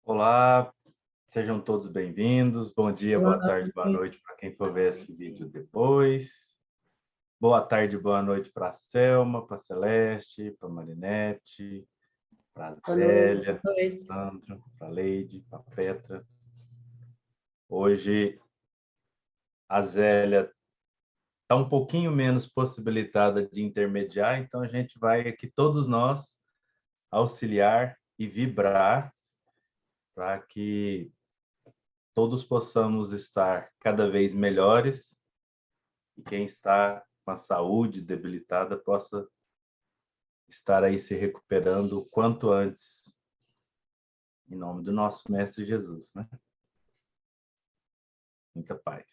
Olá, sejam todos bem-vindos. Bom dia, boa Boa tarde, boa noite. noite para quem for ver esse vídeo depois. Boa tarde, boa noite para a Selma, para a Celeste, para a Marinete, para a Boa noite, Zélia, para a dois. Sandra, para a Leide, para a Petra. Hoje a Zélia está um pouquinho menos possibilitada de intermediar, então a gente vai aqui todos nós auxiliar e vibrar para que todos possamos estar cada vez melhores e quem está com a saúde debilitada possa estar aí se recuperando o quanto antes, em nome do nosso Mestre Jesus, né? Muita paz.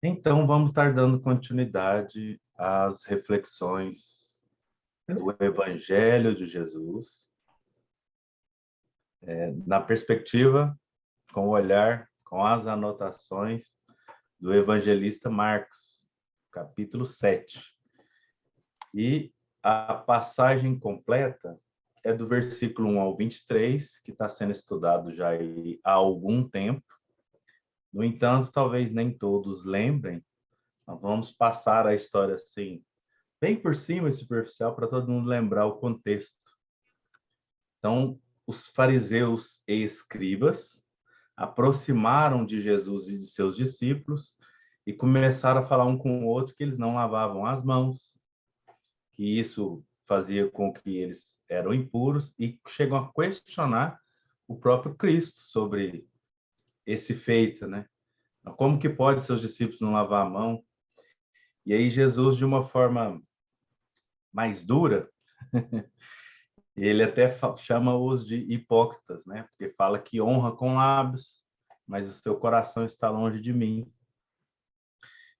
Então, vamos estar dando continuidade às reflexões do Evangelho de Jesus, na perspectiva, com o olhar, com as anotações do evangelista Marcos, capítulo 7. E a passagem completa é do versículo 1 ao 23, que está sendo estudado já há algum tempo. No entanto, talvez nem todos lembrem. Nós vamos passar a história assim, bem por cima e superficial, para todo mundo lembrar o contexto. Então, os fariseus e escribas aproximaram de Jesus e de seus discípulos e começaram a falar um com o outro que eles não lavavam as mãos, que isso fazia com que eles eram impuros, e chegam a questionar o próprio Cristo sobre esse feito, né? Como que pode seus discípulos não lavar a mão? E aí Jesus, de uma forma mais dura, ele até chama-os de hipócritas, né? Porque fala que honra com lábios, mas o seu coração está longe de mim.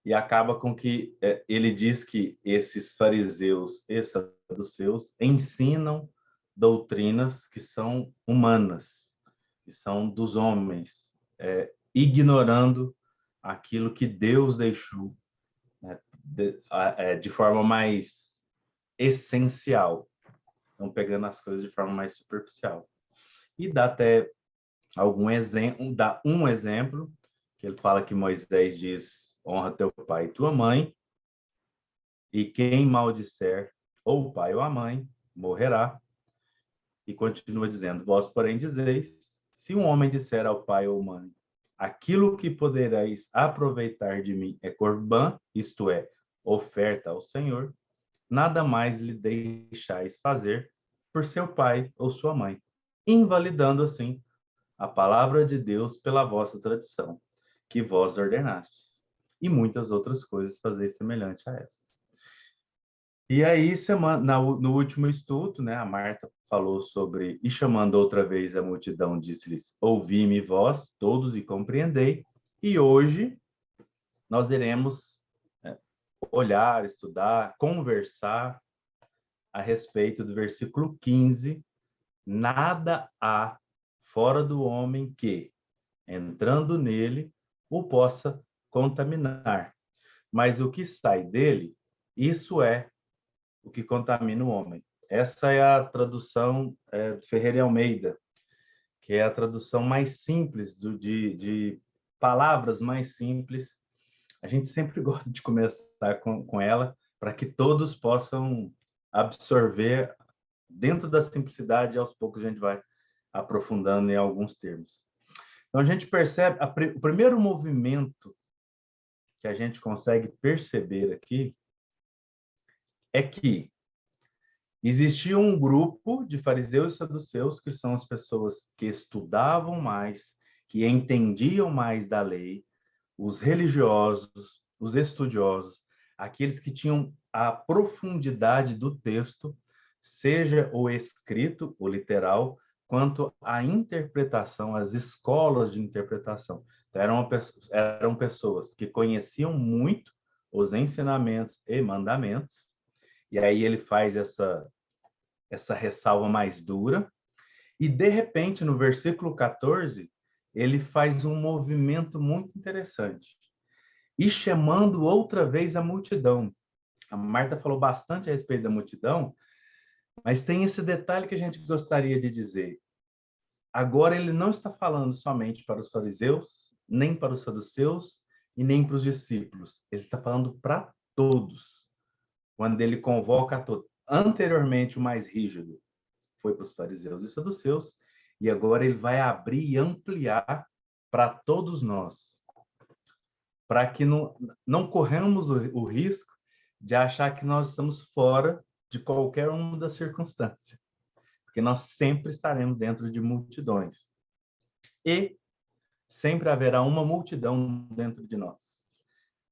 E acaba com que ele diz que esses fariseus e saduceus ensinam doutrinas que são humanas, que são dos homens, ignorando aquilo que Deus deixou, né, de forma mais essencial, não pegando as coisas de forma mais superficial. E dá até algum exemplo, dá um exemplo, que ele fala que Moisés diz: honra teu pai e tua mãe, e quem maldisser ou o pai ou a mãe morrerá. E continua dizendo: vós, porém, dizeis: se um homem disser ao pai ou mãe, aquilo que podereis aproveitar de mim é corbã, isto é, oferta ao Senhor, nada mais lhe deixais fazer por seu pai ou sua mãe, invalidando assim a palavra de Deus pela vossa tradição, que vós ordenastes, e muitas outras coisas fazeis semelhante a essas. E aí, no último estudo, né, a Marta falou sobre, e chamando outra vez a multidão, disse-lhes: ouvi-me vós, todos, e compreendei. E hoje nós iremos olhar, estudar, conversar a respeito do versículo 15: nada há fora do homem que, entrando nele, o possa contaminar. Mas o que sai dele, isso é o que contamina o homem. Essa é a tradução de Ferreira e Almeida, que é a tradução mais simples de palavras mais simples. A gente sempre gosta de começar com ela, para que todos possam absorver dentro da simplicidade, e aos poucos a gente vai aprofundando em alguns termos. Então, a gente percebe, o primeiro movimento que a gente consegue perceber aqui é que existia um grupo de fariseus e saduceus, que são as pessoas que estudavam mais, que entendiam mais da lei, os religiosos, os estudiosos, aqueles que tinham a profundidade do texto, seja o escrito, o literal, quanto a interpretação, as escolas de interpretação. Então, eram pessoas que conheciam muito os ensinamentos e mandamentos, e aí ele faz essa ressalva mais dura, e de repente, no versículo 14, ele faz um movimento muito interessante. E chamando outra vez a multidão. A Marta falou bastante a respeito da multidão, mas tem esse detalhe que a gente gostaria de dizer. agora ele não está falando somente para os fariseus, nem para os saduceus e nem para os discípulos. Ele está falando para todos. Quando ele convoca a todos. Anteriormente, o mais rígido foi para os fariseus e saduceus, e agora ele vai abrir e ampliar para todos nós, para que não corramos o risco de achar que nós estamos fora de qualquer uma das circunstâncias, porque nós sempre estaremos dentro de multidões. E sempre haverá uma multidão dentro de nós.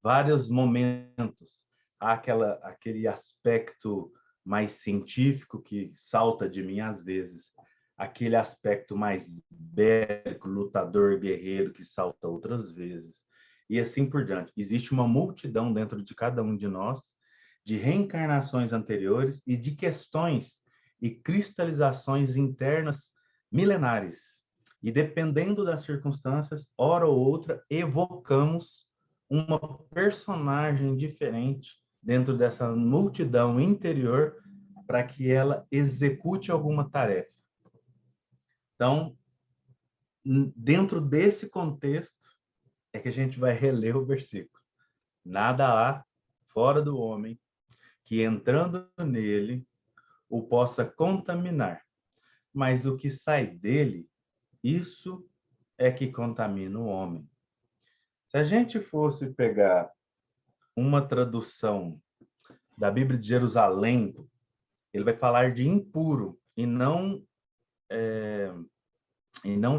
Vários momentos, há aquele aspecto mais científico que salta de mim às vezes, aquele aspecto mais bélico, lutador, guerreiro que salta outras vezes, e assim por diante. Existe uma multidão dentro de cada um de nós, de reencarnações anteriores e de questões e cristalizações internas milenares. E dependendo das circunstâncias, hora ou outra, evocamos uma personagem diferente dentro dessa multidão interior para que ela execute alguma tarefa. Então, dentro desse contexto, é que a gente vai reler o versículo. Nada há fora do homem que, entrando nele, o possa contaminar, mas o que sai dele, isso é que contamina o homem. Se a gente fosse pegar uma tradução da Bíblia de Jerusalém, ele vai falar de impuro e não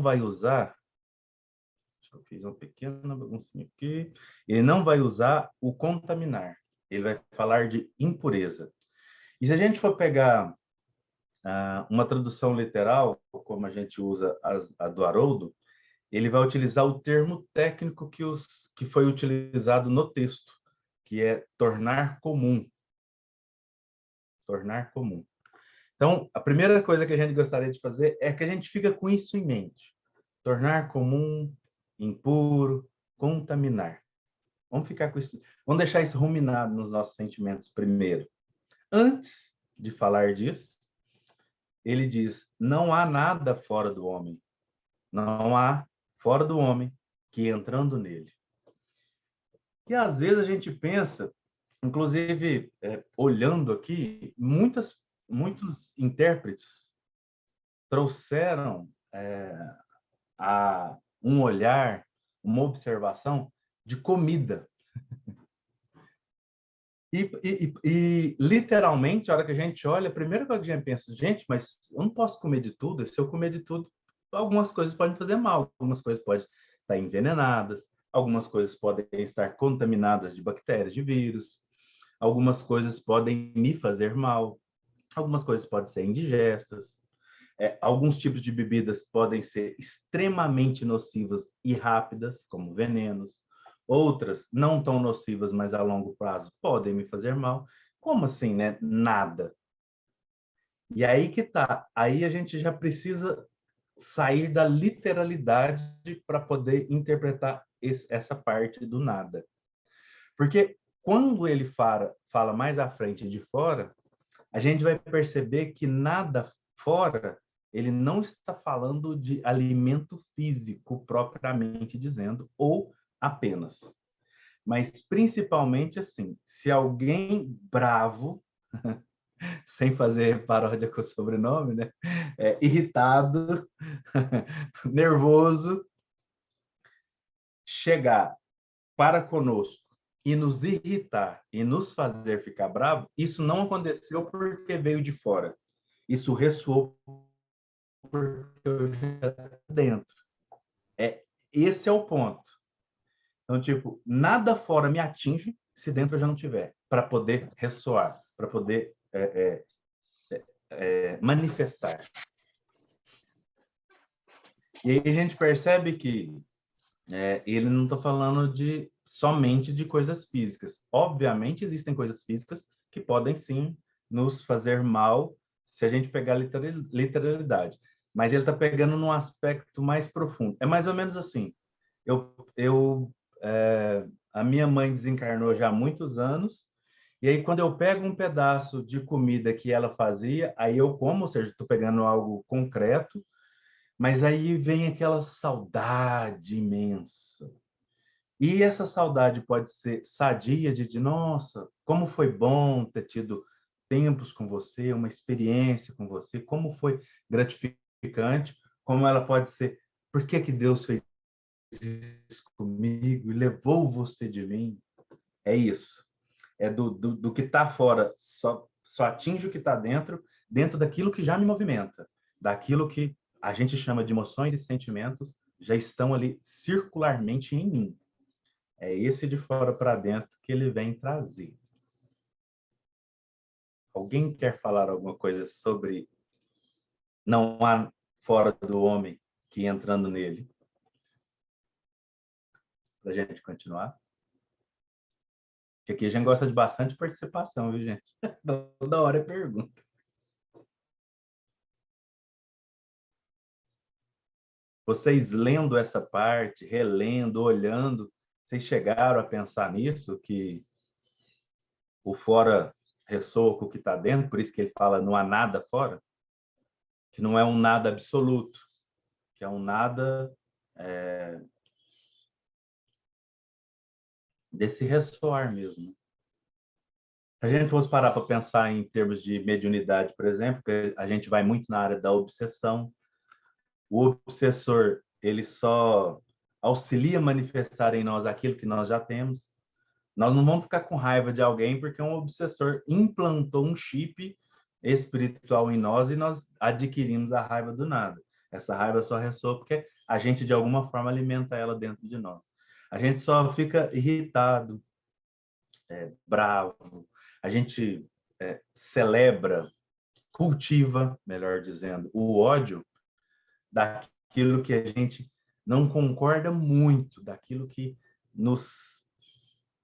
vai usar. Eu fiz uma pequena baguncinha aqui. Ele não vai usar o contaminar. Ele vai falar de impureza. E se a gente for pegar uma tradução literal, como a gente usa a do Haroldo, ele vai utilizar o termo técnico que foi utilizado no texto, que é tornar comum. Tornar comum. Então, a primeira coisa que a gente gostaria de fazer é que a gente fica com isso em mente. Tornar comum, impuro, contaminar. Vamos ficar com isso. Vamos deixar isso ruminado nos nossos sentimentos primeiro. Antes de falar disso, ele diz: não há nada fora do homem. Não há fora do homem que entrando nele. E às vezes a gente pensa, inclusive olhando aqui, muitos intérpretes trouxeram um olhar, uma observação de comida. E literalmente, a hora que a gente olha, a primeira coisa que a gente pensa, gente, mas eu não posso comer de tudo. Se eu comer de tudo, algumas coisas podem fazer mal, algumas coisas podem estar envenenadas, algumas coisas podem estar contaminadas de bactérias, de vírus, algumas coisas podem me fazer mal, algumas coisas podem ser indigestas, alguns tipos de bebidas podem ser extremamente nocivas e rápidas, como venenos. Outras, não tão nocivas, mas a longo prazo, podem me fazer mal. Como assim, né? Nada. E aí que tá. Aí a gente já precisa sair da literalidade para poder interpretar essa parte do nada. Porque quando ele fala mais à frente de fora, a gente vai perceber que nada fora, ele não está falando de alimento físico propriamente dizendo, ou apenas. Mas principalmente assim, se alguém bravo, sem fazer paródia com o sobrenome, né? Irritado, nervoso, chegar para conosco e nos irritar e nos fazer ficar bravo, isso não aconteceu porque veio de fora. Isso ressoou porque eu já dentro. Esse é o ponto. Então, tipo, nada fora me atinge se dentro eu já não tiver, para poder ressoar, para poder manifestar. E aí a gente percebe que ele não está falando somente de coisas físicas. Obviamente, existem coisas físicas que podem, sim, nos fazer mal se a gente pegar literalidade. Mas ele está pegando num aspecto mais profundo. É mais ou menos assim. A minha mãe desencarnou já há muitos anos, e aí quando eu pego um pedaço de comida que ela fazia, aí eu como, ou seja, estou pegando algo concreto, Mas aí vem aquela saudade imensa. E essa saudade pode ser sadia de nossa, como foi bom ter tido tempos com você, uma experiência com você, como foi gratificante, como ela pode ser, por que que Deus fez isso comigo e levou você de mim? É isso. É do que está fora, só atinge o que está dentro daquilo que já me movimenta, daquilo que a gente chama de emoções e sentimentos, já estão ali circularmente em mim. É esse de fora para dentro que ele vem trazer. Alguém quer falar alguma coisa sobre não há fora do homem que entrando nele? Para a gente continuar. Porque aqui a gente gosta de bastante participação, viu, gente? Toda hora é pergunta. Vocês lendo essa parte, relendo, olhando, vocês chegaram a pensar nisso, que o fora ressoa com o que está dentro, por isso que ele fala não há nada fora, que não é um nada absoluto, que é um nada desse ressoar mesmo. Se a gente fosse parar para pensar em termos de mediunidade, por exemplo, que a gente vai muito na área da obsessão, o obsessor ele só auxilia a manifestar em nós aquilo que nós já temos. Nós não vamos ficar com raiva de alguém porque um obsessor implantou um chip espiritual em nós e nós adquirimos a raiva do nada. Essa raiva só ressoa porque a gente, de alguma forma, alimenta ela dentro de nós. A gente só fica irritado, bravo, a gente celebra, cultiva, melhor dizendo, o ódio daquilo que a gente não concorda muito, daquilo que nos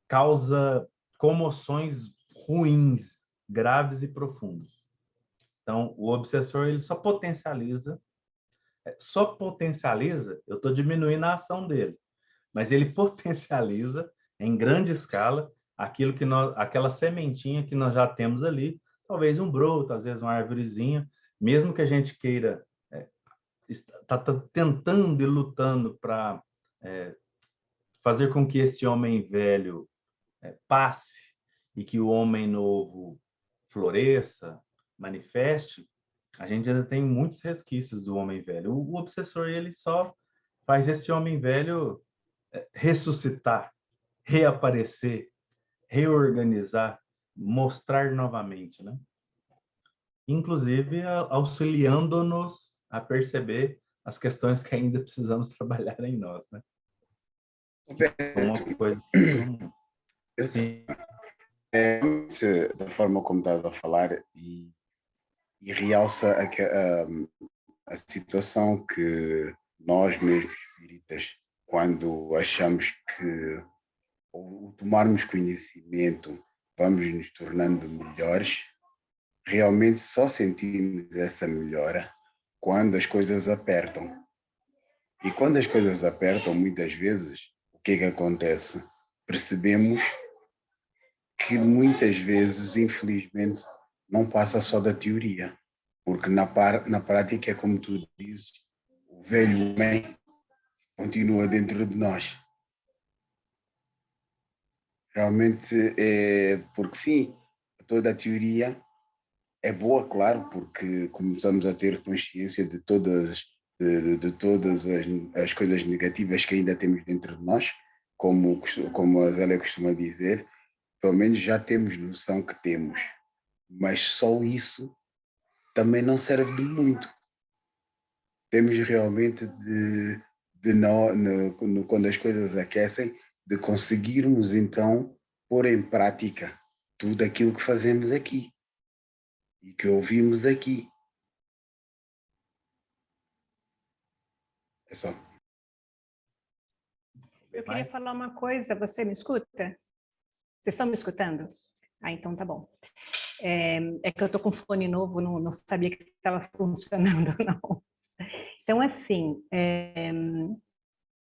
causa comoções ruins, graves e profundas. Então, o obsessor ele só potencializa, eu estou diminuindo a ação dele, mas ele potencializa em grande escala aquilo que nós, aquela sementinha que nós já temos ali, talvez um broto, às vezes uma árvorezinha, mesmo que a gente queira está tentando e lutando para fazer com que esse homem velho passe e que o homem novo floresça, manifeste, a gente ainda tem muitos resquícios do homem velho. O obsessor ele só faz esse homem velho ressuscitar, reaparecer, reorganizar, mostrar novamente, né? Inclusive auxiliando-nos a perceber as questões que ainda precisamos trabalhar em nós, né? Uma coisa. Sim. Da forma como estás a falar e realça a situação que nós mesmos espíritas, quando achamos que ou tomarmos conhecimento, vamos nos tornando melhores, realmente só sentimos essa melhora quando as coisas apertam. E quando as coisas apertam, muitas vezes, o que é que acontece? Percebemos que muitas vezes, infelizmente, não passa só da teoria, porque na prática é como tu dizes, o velho homem continua dentro de nós. Realmente é porque sim, toda a teoria é boa, claro, porque começamos a ter consciência de todas as coisas negativas que ainda temos dentro de nós, como a Zélia costuma dizer, pelo menos já temos noção que temos, mas só isso também não serve de muito. Temos realmente de não, quando as coisas aquecem, de conseguirmos então pôr em prática tudo aquilo que fazemos aqui e que ouvimos aqui. É só. Eu queria falar uma coisa, você me escuta? Vocês estão me escutando? Ah, então tá bom. É que eu tô com fone novo, não sabia que estava funcionando, não. Então, assim,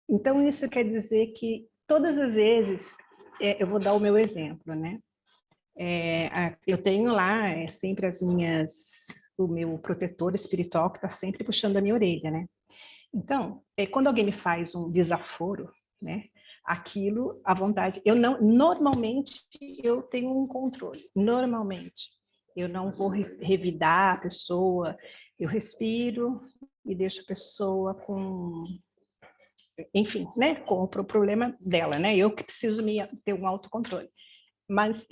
então isso quer dizer que todas as vezes, eu vou dar o meu exemplo, né? Eu tenho lá sempre as minhas o meu protetor espiritual que está sempre puxando a minha orelha, né? Então, quando alguém me faz um desaforo, né? Aquilo, à vontade, eu não, normalmente eu tenho um controle, normalmente. Eu não vou revidar a pessoa, eu respiro e deixo a pessoa com, enfim, né, com o problema dela, né? Eu que preciso ter um autocontrole. Mas,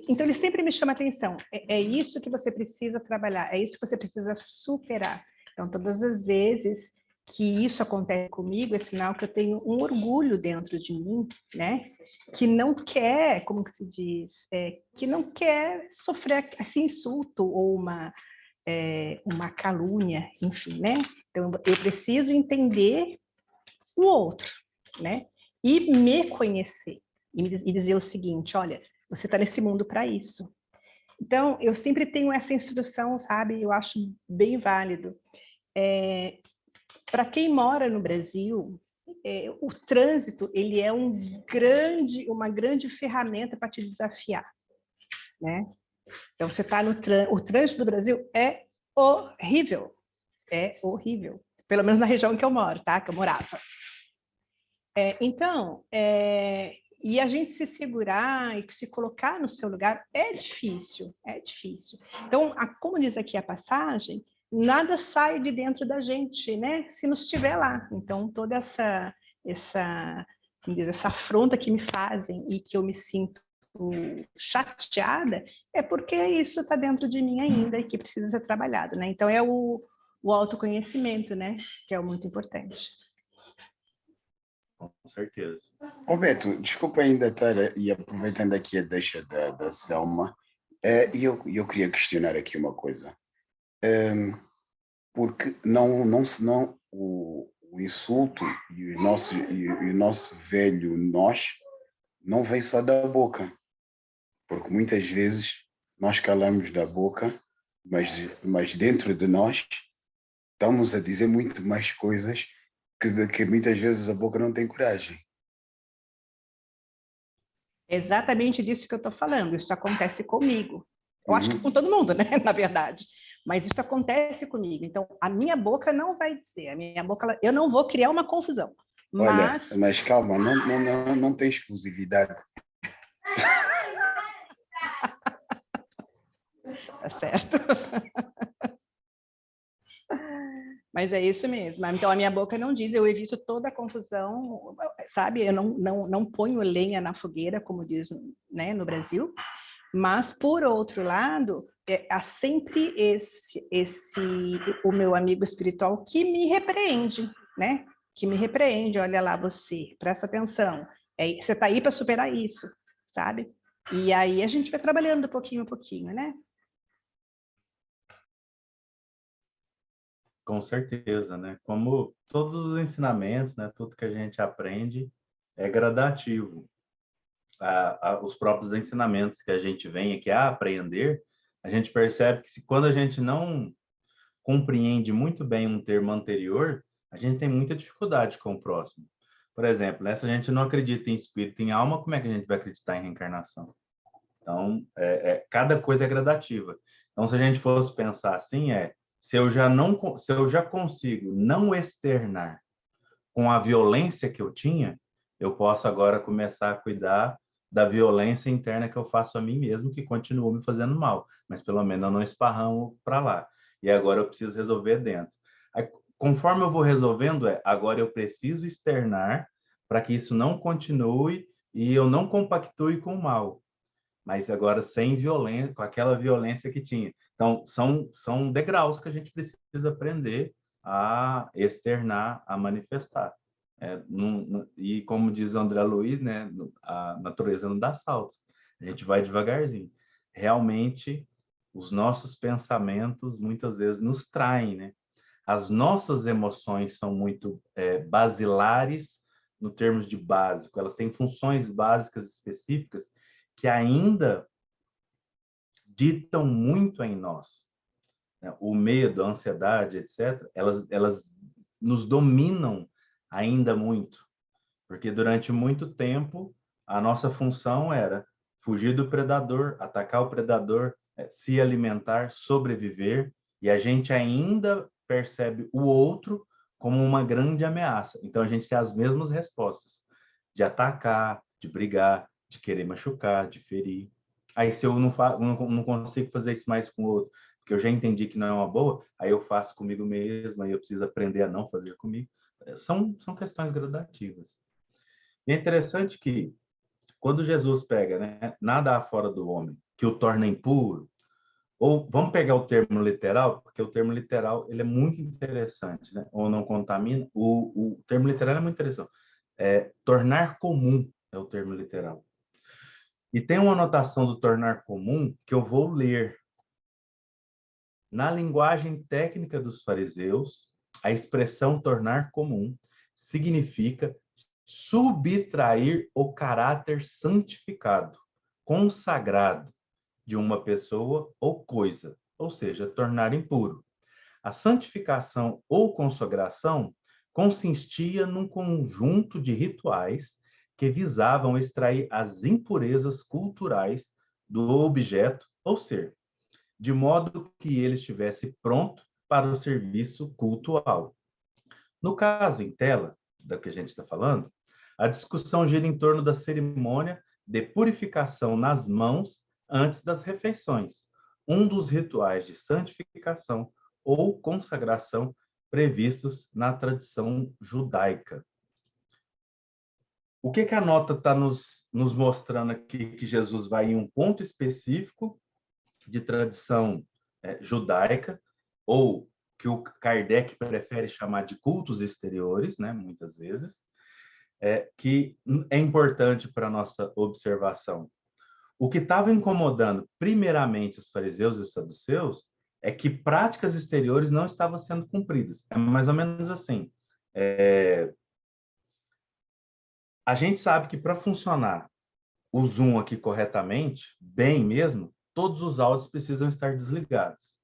então, ele sempre me chama a atenção. É isso que você precisa trabalhar, é isso que você precisa superar. Então, todas as vezes que isso acontece comigo, é sinal que eu tenho um orgulho dentro de mim, né? Que não quer, como que se diz, que não quer sofrer esse insulto ou uma calúnia, enfim, né? Então, eu preciso entender o outro, né? E me conhecer. E dizer o seguinte, olha, você está nesse mundo para isso. Então, eu sempre tenho essa instrução, sabe? Eu acho bem válido. Para quem mora no Brasil, o trânsito ele é uma grande ferramenta para te desafiar, né? Então, você está o trânsito do Brasil é horrível, pelo menos na região que eu moro, tá? Que eu morava. Então, e a gente se segurar e se colocar no seu lugar é difícil, é difícil. Então, como diz aqui a passagem, nada sai de dentro da gente, né? Se não estiver lá. Então, toda essa afronta que me fazem e que eu me sinto chateada, é porque isso está dentro de mim ainda e que precisa ser trabalhado, né? Então, é o autoconhecimento, né? Que é o muito importante. Com certeza. Roberto, desculpa ainda estar, e aproveitando aqui a deixa da Selma, eu queria questionar aqui uma coisa. Porque não o insulto e o nosso velho nós não vem só da boca, porque muitas vezes nós calamos da boca, mas dentro de nós estamos a dizer muito mais coisas que muitas vezes a boca não tem coragem. É exatamente disso que eu estou falando. Isso acontece comigo. Eu acho que com todo mundo, né? Na verdade. Mas isso acontece comigo. Então, a minha boca não vai dizer. A minha boca, eu não vou criar uma confusão. Olha, mas calma, não tem exclusividade. Tá certo. Mas é isso mesmo. Então, a minha boca não diz, eu evito toda a confusão, sabe? Eu não ponho lenha na fogueira, como diz, né, no Brasil. Mas, por outro lado, há sempre o meu amigo espiritual que me repreende, né? Que me repreende, olha lá você, presta atenção. Você está aí para superar isso, sabe? E aí a gente vai trabalhando pouquinho a pouquinho, né? Com certeza, né? Como todos os ensinamentos, né? Tudo que a gente aprende é gradativo. Os próprios ensinamentos que a gente vem aqui a aprender, a gente percebe que quando a gente não compreende muito bem um termo anterior, a gente tem muita dificuldade com o próximo. Por exemplo, né? Se a gente não acredita em espírito, em alma, como é que a gente vai acreditar em reencarnação? Então, cada coisa é gradativa. Então, se a gente fosse pensar assim, se eu já consigo não externar com a violência que eu tinha, eu posso agora começar a cuidar da violência interna que eu faço a mim mesmo, que continua me fazendo mal, mas pelo menos eu não esparramo para lá. E agora eu preciso resolver dentro. Aí, conforme eu vou resolvendo, agora eu preciso externar para que isso não continue e eu não compactue com o mal, mas agora sem violência, com aquela violência que tinha. Então, são degraus que a gente precisa aprender a externar, a manifestar. E como diz o André Luiz, né, a natureza não dá saltos. A gente vai devagarzinho. Realmente, os nossos pensamentos muitas vezes nos traem, né? As nossas emoções são muito basilares no termos de básico. Elas têm funções básicas específicas que ainda ditam muito em nós. O medo, a ansiedade, etc., elas nos dominam ainda muito, porque durante muito tempo a nossa função era fugir do predador, atacar o predador, se alimentar, sobreviver, E a gente ainda percebe o outro como uma grande ameaça. Então, a gente tem as mesmas respostas, de atacar, de brigar, de querer machucar, de ferir. Aí, se eu não consigo fazer isso mais com o outro, porque eu já entendi que não é uma boa, aí eu faço comigo mesmo, aí eu preciso aprender a não fazer comigo. São questões gradativas. E é interessante que, quando Jesus pega, né, nada há fora do homem, que o torna impuro, ou vamos pegar o termo literal, porque o termo literal ele é muito interessante, né? Ou não contamina. O termo literal é muito interessante. Tornar comum é o termo literal. E tem uma anotação do tornar comum que eu vou ler. Na linguagem técnica dos fariseus, a expressão tornar comum significa subtrair o caráter santificado, consagrado de uma pessoa ou coisa, ou seja, tornar impuro. A santificação ou consagração consistia num conjunto de rituais que visavam extrair as impurezas culturais do objeto ou ser, de modo que ele estivesse pronto para o serviço cultual. No caso em tela, da que a gente está falando, a discussão gira em torno da cerimônia de purificação nas mãos antes das refeições, um dos rituais de santificação ou consagração previstos na tradição judaica. O que a nota está nos mostrando aqui? Que Jesus vai em um ponto específico de tradição judaica, ou que o Kardec prefere chamar de cultos exteriores, né, muitas vezes, que é importante para a nossa observação. O que estava incomodando primeiramente os fariseus e os saduceus é que práticas exteriores não estavam sendo cumpridas. É mais ou menos assim. A gente sabe que para funcionar o Zoom aqui corretamente, bem mesmo, todos os áudios precisam estar desligados.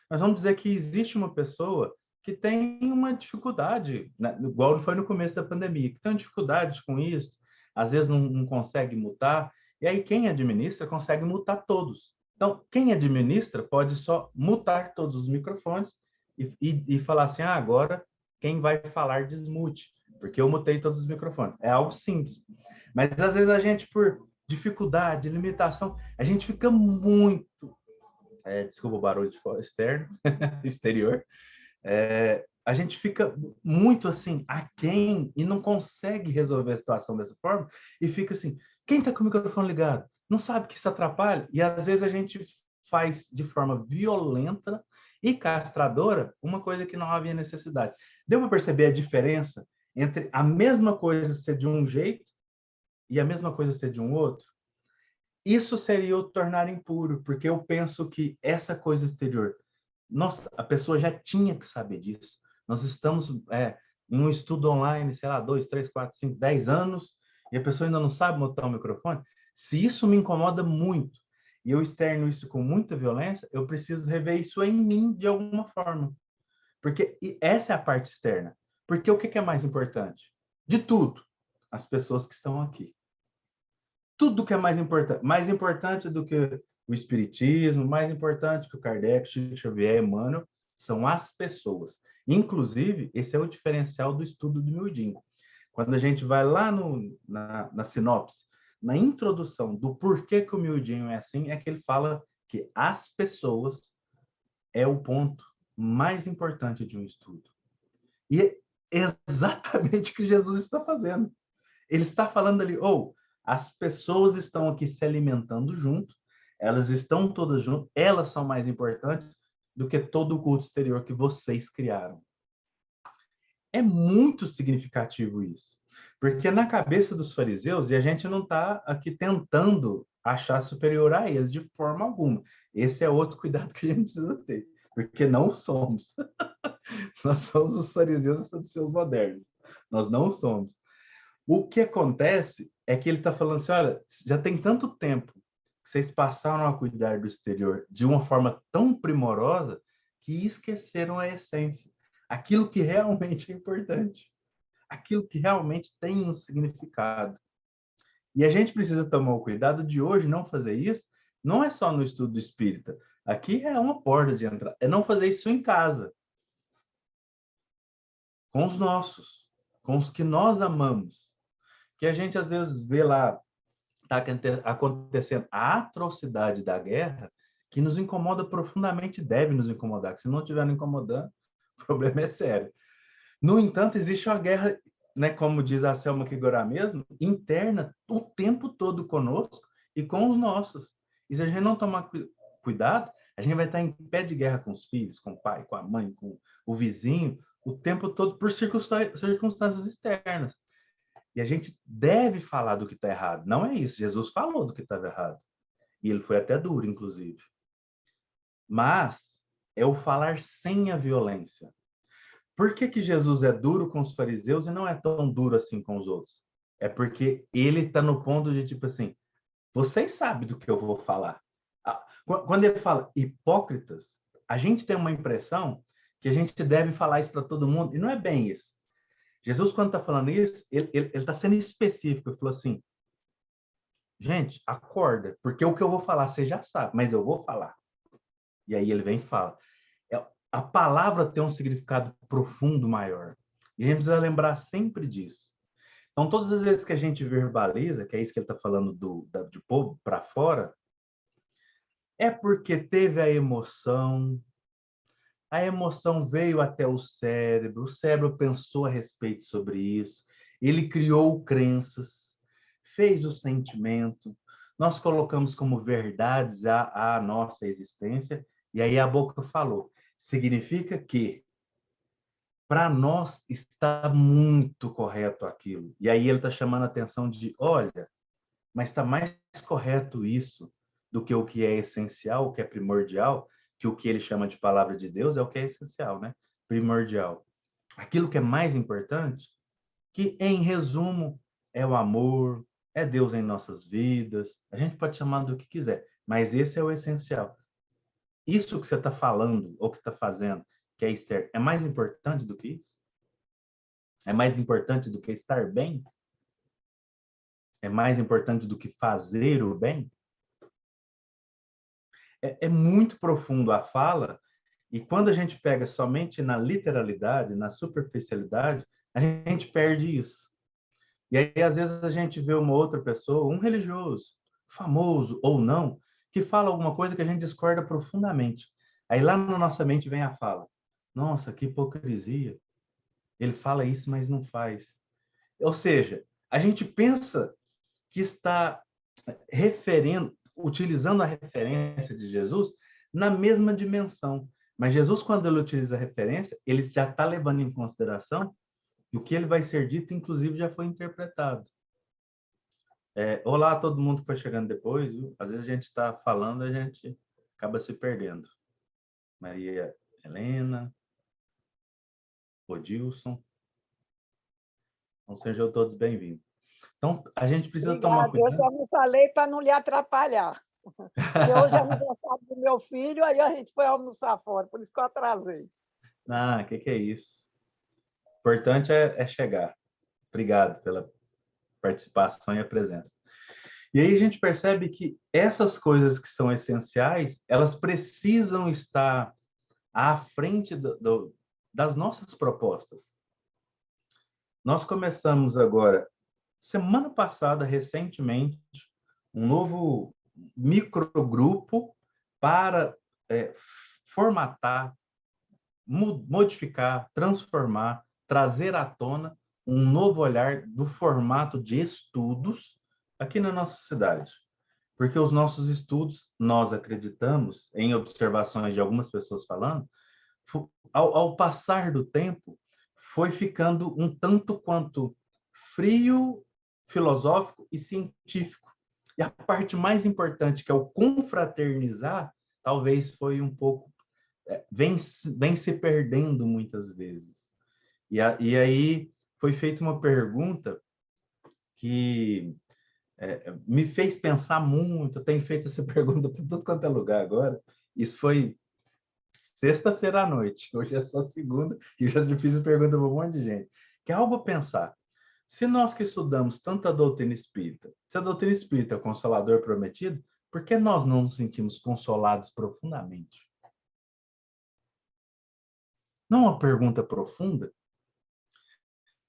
Mas vamos dizer que existe uma pessoa que tem uma dificuldade, né, igual foi no começo da pandemia, que tem dificuldade com isso, às vezes não consegue mutar, e aí quem administra consegue mutar todos. Então, quem administra pode só mutar todos os microfones e falar assim, agora quem vai falar desmute, porque eu mutei todos os microfones. É algo simples. Mas às vezes a gente, por dificuldade, limitação, a gente fica muito desculpa o barulho externo, exterior, a gente fica muito assim, aquém, e não consegue resolver a situação dessa forma, e fica assim, quem está com o microfone ligado? Não sabe que isso atrapalha? E às vezes a gente faz de forma violenta e castradora uma coisa que não havia necessidade. Deu para perceber a diferença entre a mesma coisa ser de um jeito e a mesma coisa ser de um outro? Isso seria o tornar impuro, porque eu penso que essa coisa exterior, nossa, a pessoa já tinha que saber disso. Nós estamos em um estudo online, sei lá, 2, 3, 4, 5, 10 anos, e a pessoa ainda não sabe montar o microfone. Se isso me incomoda muito, e eu externo isso com muita violência, eu preciso rever isso em mim de alguma forma. Porque essa é a parte externa. Porque o que é mais importante? De tudo, as pessoas que estão aqui. Tudo que é mais importante do que o espiritismo, mais importante que o Kardec, Chico Xavier, Emmanuel, são as pessoas. Inclusive, esse é o diferencial do estudo do Mildinho. Quando a gente vai lá na sinopse, na introdução do porquê que o Mildinho é assim, é que ele fala que as pessoas é o ponto mais importante de um estudo. E é exatamente o que Jesus está fazendo. Ele está falando ali, as pessoas estão aqui se alimentando junto, elas estão todas juntas, elas são mais importantes do que todo o culto exterior que vocês criaram. É muito significativo isso, porque na cabeça dos fariseus, e a gente não está aqui tentando achar superior a eles de forma alguma, esse é outro cuidado que a gente precisa ter, porque não somos. Nós somos os fariseus e saduceus modernos, nós não somos. O que acontece é que ele está falando assim, olha, já tem tanto tempo que vocês passaram a cuidar do exterior de uma forma tão primorosa que esqueceram a essência. Aquilo que realmente é importante. Aquilo que realmente tem um significado. E a gente precisa tomar o cuidado de hoje não fazer isso, não é só no estudo espírita. Aqui é uma porta de entrada. É não fazer isso em casa. Com os nossos. Com os que nós amamos. Que a gente, às vezes, vê lá, está acontecendo a atrocidade da guerra, que nos incomoda profundamente, deve nos incomodar. Que se não estiver nos incomodando, o problema é sério. No entanto, existe uma guerra, né, como diz a Selma Kigorá mesmo, interna o tempo todo conosco e com os nossos. E se a gente não tomar cuidado, a gente vai estar em pé de guerra com os filhos, com o pai, com a mãe, com o vizinho, o tempo todo por circunstâncias externas. E a gente deve falar do que está errado. Não é isso. Jesus falou do que estava errado. E ele foi até duro, inclusive. Mas é o falar sem a violência. Por que que Jesus é duro com os fariseus e não é tão duro assim com os outros? É porque ele está no ponto de, tipo assim, vocês sabem do que eu vou falar. Quando ele fala hipócritas, a gente tem uma impressão que a gente deve falar isso para todo mundo, e não é bem isso. Jesus, quando está falando isso, ele está sendo específico. Ele falou assim, gente, acorda, porque o que eu vou falar você já sabe, mas eu vou falar. E aí ele vem e fala. A palavra tem um significado profundo maior. E a gente precisa lembrar sempre disso. Então, todas as vezes que a gente verbaliza, que é isso que ele está falando de pôr para fora, é porque teve a emoção veio até o cérebro pensou a respeito sobre isso, ele criou crenças, fez o sentimento, nós colocamos como verdades a nossa existência, e aí a boca falou. Significa que para nós está muito correto aquilo. E aí ele está chamando a atenção de, olha, mas está mais correto isso do que o que é essencial, o que é primordial, que o que ele chama de palavra de Deus é o que é essencial, né? Primordial. Aquilo que é mais importante, que em resumo é o amor, é Deus em nossas vidas, a gente pode chamar do que quiser, mas esse é o essencial. Isso que você está falando ou que está fazendo, que é externo, é mais importante do que isso? É mais importante do que estar bem? É mais importante do que fazer o bem? É muito profundo a fala, e quando a gente pega somente na literalidade, na superficialidade, a gente perde isso. E aí, às vezes, a gente vê uma outra pessoa, um religioso, famoso ou não, que fala alguma coisa que a gente discorda profundamente. Aí lá na nossa mente vem a fala. Nossa, que hipocrisia. Ele fala isso, mas não faz. Ou seja, a gente pensa que está utilizando a referência de Jesus na mesma dimensão. Mas Jesus, quando ele utiliza a referência, ele já está levando em consideração e o que ele vai ser dito, inclusive, já foi interpretado. Olá a todo mundo que foi chegando depois, viu? Às vezes a gente está falando, a gente acaba se perdendo. Maria Helena, Odilson, então sejam todos bem-vindos. Então, a gente precisa tomar cuidado. Eu só me falei para não lhe atrapalhar. Porque hoje é aniversário do meu filho, aí a gente foi almoçar fora, por isso que eu atrasei. Ah, que é isso? O importante é chegar. Obrigado pela participação e a presença. E aí a gente percebe que essas coisas que são essenciais, elas precisam estar à frente das nossas propostas. Nós começamos agora, semana passada, recentemente, um novo microgrupo para formatar, modificar, transformar, trazer à tona um novo olhar do formato de estudos aqui na nossa cidade. Porque os nossos estudos, nós acreditamos, em observações de algumas pessoas falando, ao passar do tempo, foi ficando um tanto quanto frio, filosófico e científico. E a parte mais importante, que é o confraternizar, talvez foi um pouco... vem se perdendo muitas vezes. E aí foi feita uma pergunta que me fez pensar muito. Eu tenho feito essa pergunta para tudo quanto é lugar agora. Isso foi sexta-feira à noite. Hoje é só segunda e eu já fiz a pergunta para um monte de gente. Que é algo a pensar. Se nós que estudamos tanta doutrina espírita, se a doutrina espírita é o Consolador prometido, Por que nós não nos sentimos consolados profundamente? Não é uma pergunta profunda?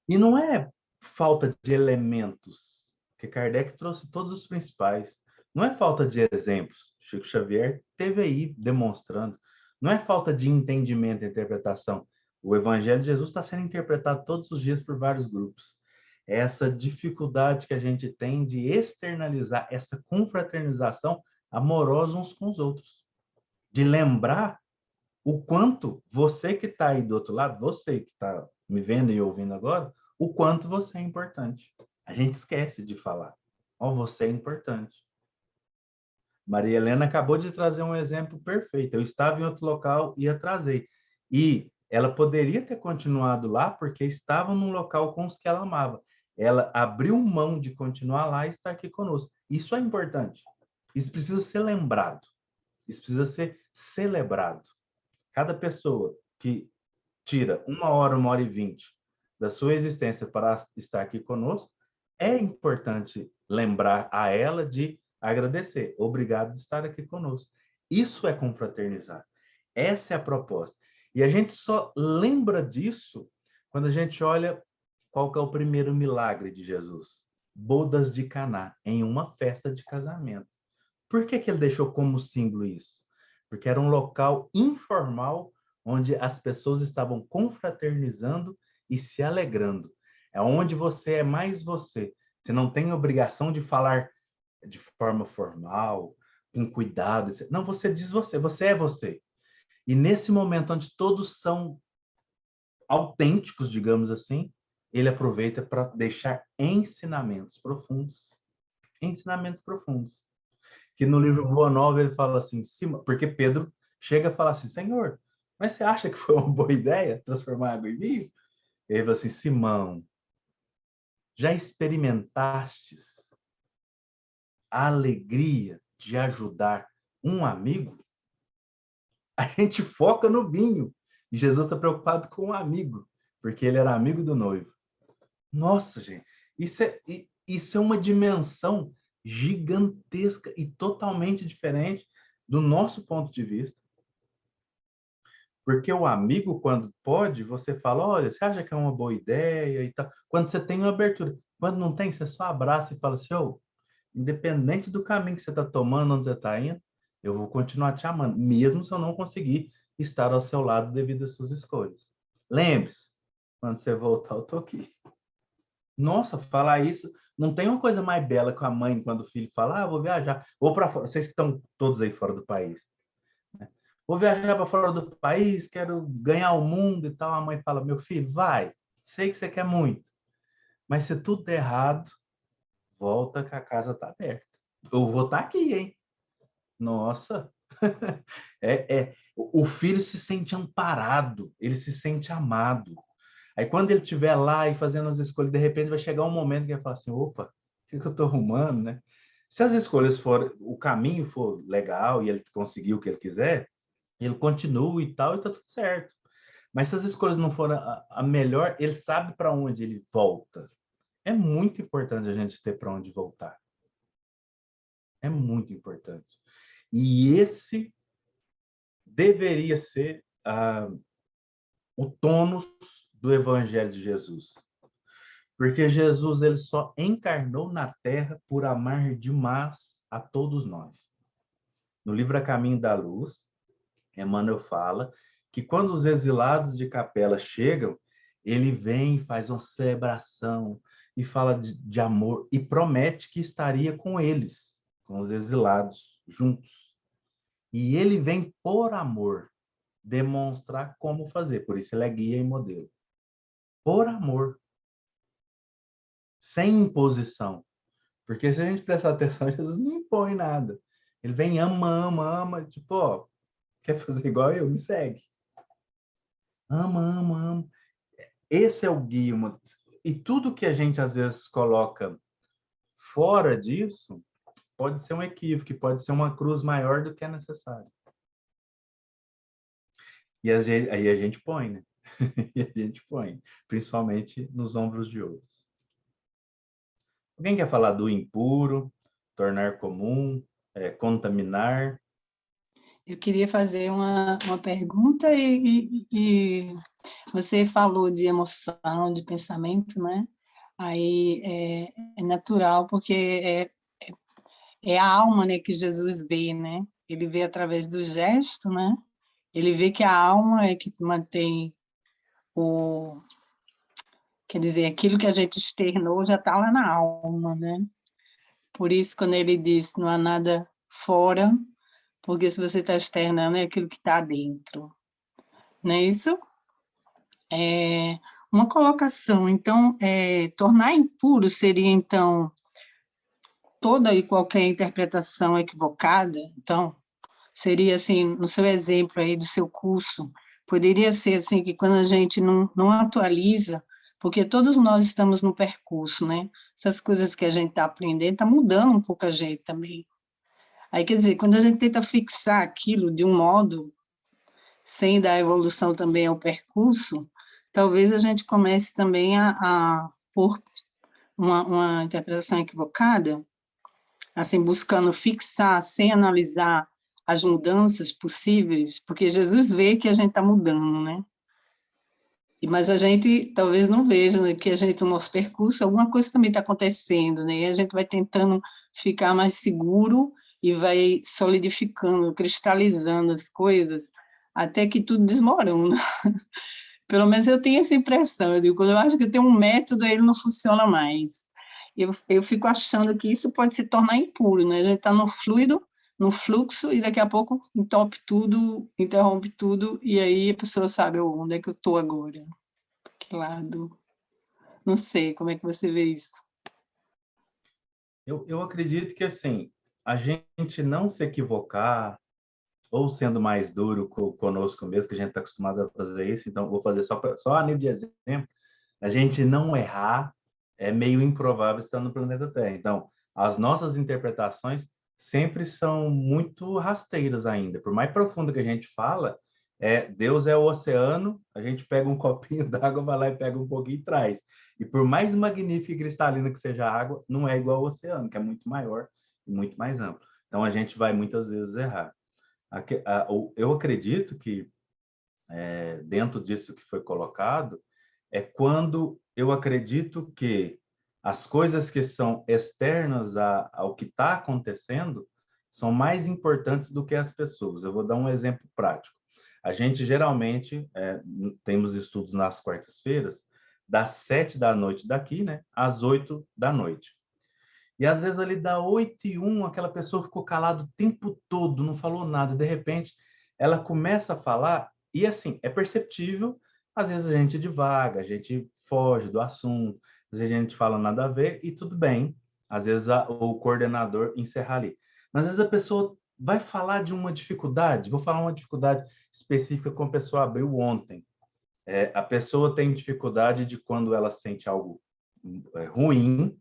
E não é falta de elementos, que Kardec trouxe todos os principais. Não é falta de exemplos. Chico Xavier teve aí demonstrando. Não é falta de entendimento e interpretação. O Evangelho de Jesus está sendo interpretado todos os dias por vários grupos. É essa dificuldade que a gente tem de externalizar essa confraternização amorosa uns com os outros. De lembrar o quanto você que está aí do outro lado, você que está me vendo e ouvindo agora, o quanto você é importante. A gente esquece de falar. Ó, você é importante. Maria Helena acabou de trazer um exemplo perfeito. Eu estava em outro local e atrasei. E ela poderia ter continuado lá porque estava num local com os que ela amava. Ela abriu mão de continuar lá e estar aqui conosco. Isso é importante. Isso precisa ser lembrado. Isso precisa ser celebrado. Cada pessoa que tira 1 hora e 20 da sua existência para estar aqui conosco, é importante lembrar a ela de agradecer. Obrigado de estar aqui conosco. Isso é confraternizar. Essa é a proposta. E a gente só lembra disso quando a gente olha qual que é o primeiro milagre de Jesus. Bodas de Caná, em uma festa de casamento. Por que que ele deixou como símbolo isso? Porque era um local informal onde as pessoas estavam confraternizando e se alegrando. É onde você é mais você. Você não tem obrigação de falar de forma formal, com cuidado. Não, você diz você é você. E nesse momento onde todos são autênticos, digamos assim, ele aproveita para deixar ensinamentos profundos. Ensinamentos profundos. Que no livro Boa Nova ele fala assim, porque Pedro chega a falar assim, Senhor, mas você acha que foi uma boa ideia transformar água em vinho? Ele fala assim, Simão, já experimentastes a alegria de ajudar um amigo? A gente foca no vinho. E Jesus está preocupado com o amigo, porque ele era amigo do noivo. Nossa, gente, isso é uma dimensão gigantesca e totalmente diferente do nosso ponto de vista. Porque o amigo, quando pode, você fala, olha, você acha que é uma boa ideia e tal. Quando você tem uma abertura. Quando não tem, você só abraça e fala assim, oh, independente do caminho que você está tomando, onde você está indo, eu vou continuar te amando, mesmo se eu não conseguir estar ao seu lado devido às suas escolhas. Lembre-se, quando você voltar, eu tô aqui. Nossa, falar isso, não tem uma coisa mais bela que a mãe, quando o filho fala, vou viajar, vou para fora, vocês que estão todos aí fora do país, né? Vou viajar para fora do país, quero ganhar o mundo e tal. A mãe fala, meu filho, vai, sei que você quer muito, mas se tudo der errado, volta que a casa está aberta. Eu vou estar aqui, hein? Nossa, o filho se sente amparado, ele se sente amado. Aí quando ele estiver lá e fazendo as escolhas, de repente vai chegar um momento que ele vai falar assim, opa, o que eu estou arrumando, né? Se as escolhas for, o caminho for legal e ele conseguir o que ele quiser, ele continua e tal, e tá tudo certo. Mas se as escolhas não forem a melhor, ele sabe para onde ele volta. É muito importante a gente ter para onde voltar. É muito importante. E esse deveria ser o tônus do Evangelho de Jesus. Porque Jesus ele só encarnou na Terra por amar demais a todos nós. No livro A Caminho da Luz, Emmanuel fala que quando os exilados de Capela chegam, ele vem e faz uma celebração e fala de amor e promete que estaria com eles, com os exilados, juntos. E ele vem por amor demonstrar como fazer, por isso ele é guia e modelo. Por amor. Sem imposição. Porque se a gente prestar atenção, Jesus não impõe nada. Ele vem, ama, ama, ama, tipo, ó, quer fazer igual eu? Me segue. Ama, ama, ama. Esse é o guia. E tudo que a gente, às vezes, coloca fora disso, pode ser um equívoco, pode ser uma cruz maior do que é necessário. E aí a gente põe, né? E a gente põe, principalmente nos ombros de outros. Alguém quer falar do impuro, tornar comum, contaminar. Eu queria fazer uma pergunta e você falou de emoção, de pensamento, né? Aí é natural, porque é a alma, né, que Jesus vê, né? Ele vê através do gesto, né? Ele vê que a alma é que mantém quer dizer, aquilo que a gente externou já está lá na alma, né? Por isso, quando ele diz, não há nada fora, porque se você está externando é aquilo que está dentro, não é isso? É uma colocação, então, tornar impuro seria, então, toda e qualquer interpretação equivocada, então, seria assim, no seu exemplo aí do seu curso, poderia ser assim que quando a gente não atualiza, porque todos nós estamos no percurso, né? Essas coisas que a gente está aprendendo, está mudando um pouco a gente também. Aí, quer dizer, quando a gente tenta fixar aquilo de um modo, sem dar evolução também ao percurso, talvez a gente comece também a pôr uma interpretação equivocada, assim, buscando fixar, sem analisar as mudanças possíveis, porque Jesus vê que a gente está mudando, né? Mas a gente talvez não veja, né, que a gente, no nosso percurso, alguma coisa também está acontecendo, né? E a gente vai tentando ficar mais seguro e vai solidificando, cristalizando as coisas, até que tudo desmorona. Pelo menos eu tenho essa impressão. Eu digo, quando eu acho que eu tenho um método, ele não funciona mais. Eu fico achando que isso pode se tornar impuro, né? A gente está no fluido, no fluxo, e daqui a pouco entope tudo, interrompe tudo, e aí a pessoa sabe onde é que eu estou agora. Que lado? Não sei, como é que você vê isso? Eu acredito que, assim, a gente não se equivocar, ou sendo mais duro conosco mesmo, que a gente está acostumado a fazer isso, então vou fazer só a nível de exemplo, a gente não errar é meio improvável estando no planeta Terra. Então, as nossas interpretações sempre são muito rasteiras ainda. Por mais profundo que a gente fala, Deus é o oceano, a gente pega um copinho d'água, vai lá e pega um pouquinho e traz. E por mais magnífica e cristalina que seja a água, não é igual ao oceano, que é muito maior e muito mais amplo. Então, a gente vai muitas vezes errar. Eu acredito que, dentro disso que foi colocado, é quando eu acredito que as coisas que são externas ao que está acontecendo são mais importantes do que as pessoas. Eu vou dar um exemplo prático. A gente geralmente temos estudos nas quartas-feiras, das 7 da noite daqui, né, às 8 da noite. E às vezes ali dá 8:01, aquela pessoa ficou calada o tempo todo, não falou nada. De repente, ela começa a falar e, assim, é perceptível. Às vezes a gente divaga, a gente foge do assunto, às vezes a gente fala nada a ver e tudo bem. Às vezes o coordenador encerra ali. Mas às vezes a pessoa vai falar de uma dificuldade, vou falar uma dificuldade específica como a pessoa abriu ontem. A pessoa tem dificuldade de quando ela sente algo ruim,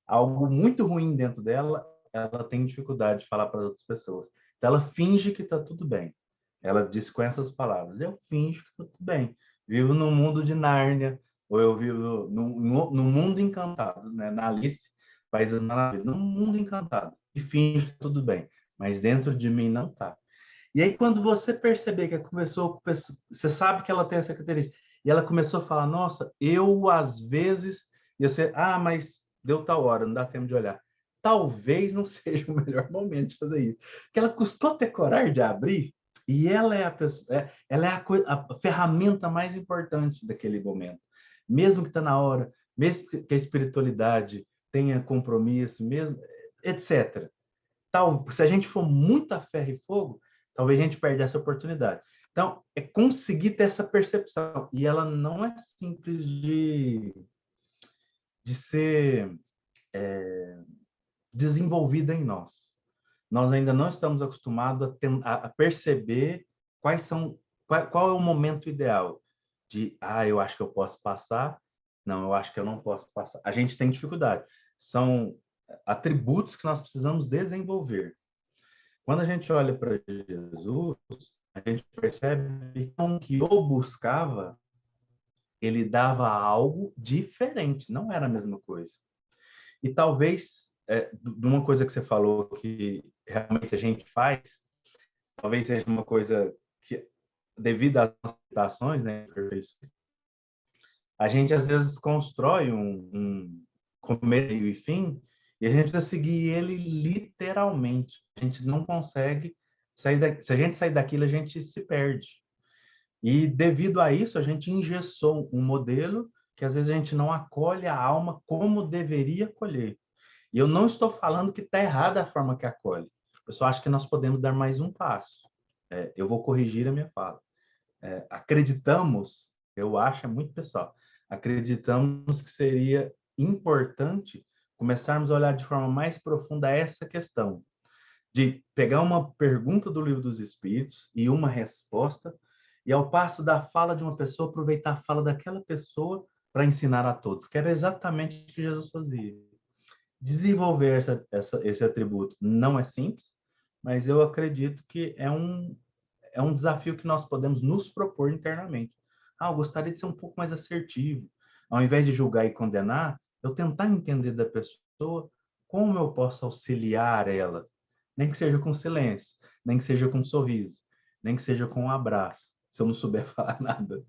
algo muito ruim dentro dela, ela tem dificuldade de falar para as outras pessoas. Então, ela finge que está tudo bem. Ela diz com essas palavras: eu finjo que está tudo bem. Vivo no mundo de Nárnia, ou eu vivo no mundo encantado, né? Na Alice, País das Maravilhas, num mundo encantado. E finge que está tudo bem. Mas dentro de mim não está. E aí, quando você perceber que começou, você sabe que ela tem essa característica, e ela começou a falar: nossa, eu às vezes, e você, mas deu tal hora, não dá tempo de olhar. Talvez não seja o melhor momento de fazer isso. Porque ela custou ter coragem de abrir, e ela é a ferramenta mais importante daquele momento. Mesmo que está na hora, mesmo que a espiritualidade tenha compromisso, mesmo, etc. Se a gente for muito a ferro e fogo, talvez a gente perca essa oportunidade. Então, é conseguir ter essa percepção. E ela não é simples de ser desenvolvida em nós. Nós ainda não estamos acostumados a perceber qual é o momento ideal de, eu acho que eu posso passar, não, eu acho que eu não posso passar. A gente tem dificuldade. São atributos que nós precisamos desenvolver. Quando a gente olha para Jesus, a gente percebe que o buscava, ele dava algo diferente, não era a mesma coisa. E talvez, de uma coisa que você falou que realmente a gente faz, talvez seja uma coisa que, devido às nossas limitações, né, a gente às vezes constrói um começo e fim, e a gente precisa seguir ele literalmente. A gente não consegue sair se a gente sair daquilo, a gente se perde. E devido a isso, a gente engessou um modelo que às vezes a gente não acolhe a alma como deveria acolher. E eu não estou falando que está errada a forma que acolhe. Eu só acho que nós podemos dar mais um passo. Eu vou corrigir a minha fala. Acreditamos, eu acho, é muito pessoal, acreditamos que seria importante começarmos a olhar de forma mais profunda essa questão, de pegar uma pergunta do Livro dos Espíritos e uma resposta, e ao passo da fala de uma pessoa, aproveitar a fala daquela pessoa para ensinar a todos, que era exatamente o que Jesus fazia. Desenvolver esse atributo não é simples, mas eu acredito que é um desafio que nós podemos nos propor internamente. Eu gostaria de ser um pouco mais assertivo. Ao invés de julgar e condenar, eu tentar entender da pessoa como eu posso auxiliar ela, nem que seja com silêncio, nem que seja com um sorriso, nem que seja com um abraço, se eu não souber falar nada.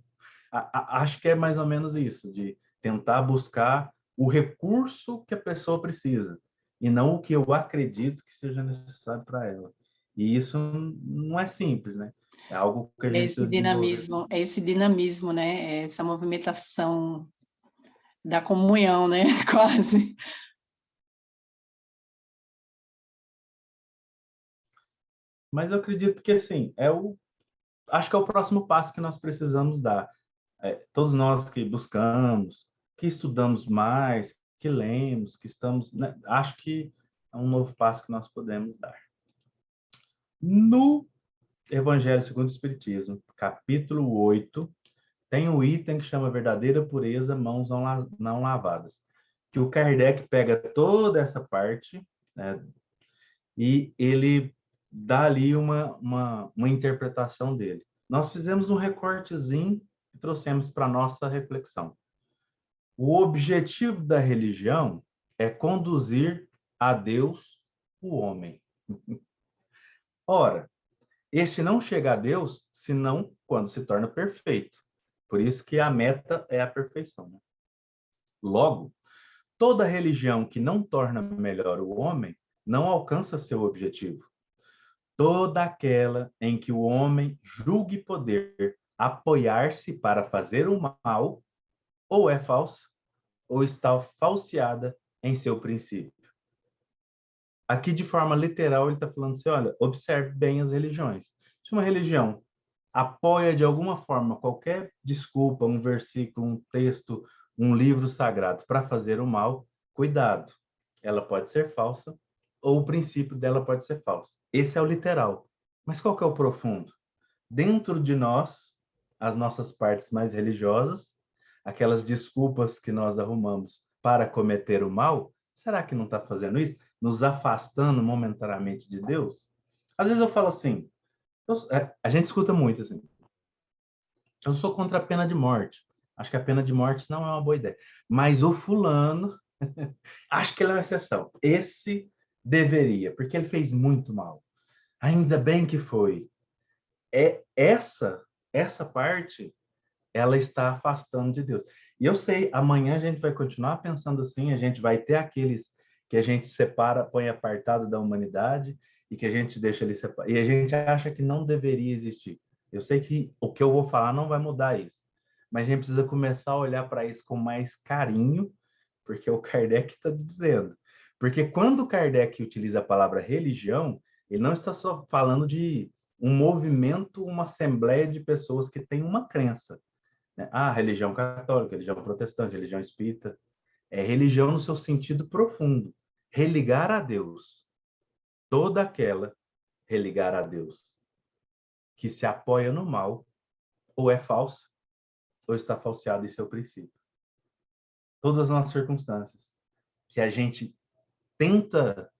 Acho que é mais ou menos isso, de tentar buscar o recurso que a pessoa precisa, e não o que eu acredito que seja necessário para ela. E isso não é simples, né? É algo que a gente precisa desenvolver. É esse dinamismo, né? É essa movimentação da comunhão, né? Quase. Mas eu acredito que, assim, acho que é o próximo passo que nós precisamos dar. Todos nós que buscamos, que estudamos mais, que lemos, que estamos, né? Acho que é um novo passo que nós podemos dar. No Evangelho segundo o Espiritismo, capítulo 8, tem um item que chama verdadeira pureza, mãos não lavadas. Que o Kardec pega toda essa parte, né, e ele dá ali uma interpretação dele. Nós fizemos um recortezinho e trouxemos para a nossa reflexão. O objetivo da religião é conduzir a Deus o homem. Ora, este não chega a Deus senão quando se torna perfeito. Por isso que a meta é a perfeição, né? Logo, toda religião que não torna melhor o homem não alcança seu objetivo. Toda aquela em que o homem julgue poder apoiar-se para fazer o mal, ou é falsa, ou está falseada em seu princípio. Aqui, de forma literal, ele está falando assim, olha, observe bem as religiões. Se uma religião apoia de alguma forma qualquer desculpa, um versículo, um texto, um livro sagrado para fazer o mal, cuidado. Ela pode ser falsa ou o princípio dela pode ser falso. Esse é o literal. Mas qual que é o profundo? Dentro de nós, as nossas partes mais religiosas, aquelas desculpas que nós arrumamos para cometer o mal, será que não está fazendo isso? Nos afastando momentaneamente de Deus? Às vezes eu falo assim, a gente escuta muito assim, eu sou contra a pena de morte. Acho que a pena de morte não é uma boa ideia. Mas o fulano, acho que ele é uma exceção. Esse deveria, porque ele fez muito mal. Ainda bem que foi. Essa parte, ela está afastando de Deus. E eu sei, amanhã a gente vai continuar pensando assim, a gente vai ter aqueles que a gente separa, põe apartado da humanidade e que a gente deixa ali separado. E a gente acha que não deveria existir. Eu sei que o que eu vou falar não vai mudar isso, mas a gente precisa começar a olhar para isso com mais carinho, porque o Kardec está dizendo. Porque quando o Kardec utiliza a palavra religião, ele não está só falando de um movimento, uma assembleia de pessoas que têm uma crença, né? Religião católica, religião protestante, religião espírita. É religião no seu sentido profundo. Religar a Deus. Toda aquela religar a Deus que se apoia no mal, ou é falsa, ou está falseada em seu princípio. Todas as nossas circunstâncias que a gente tenta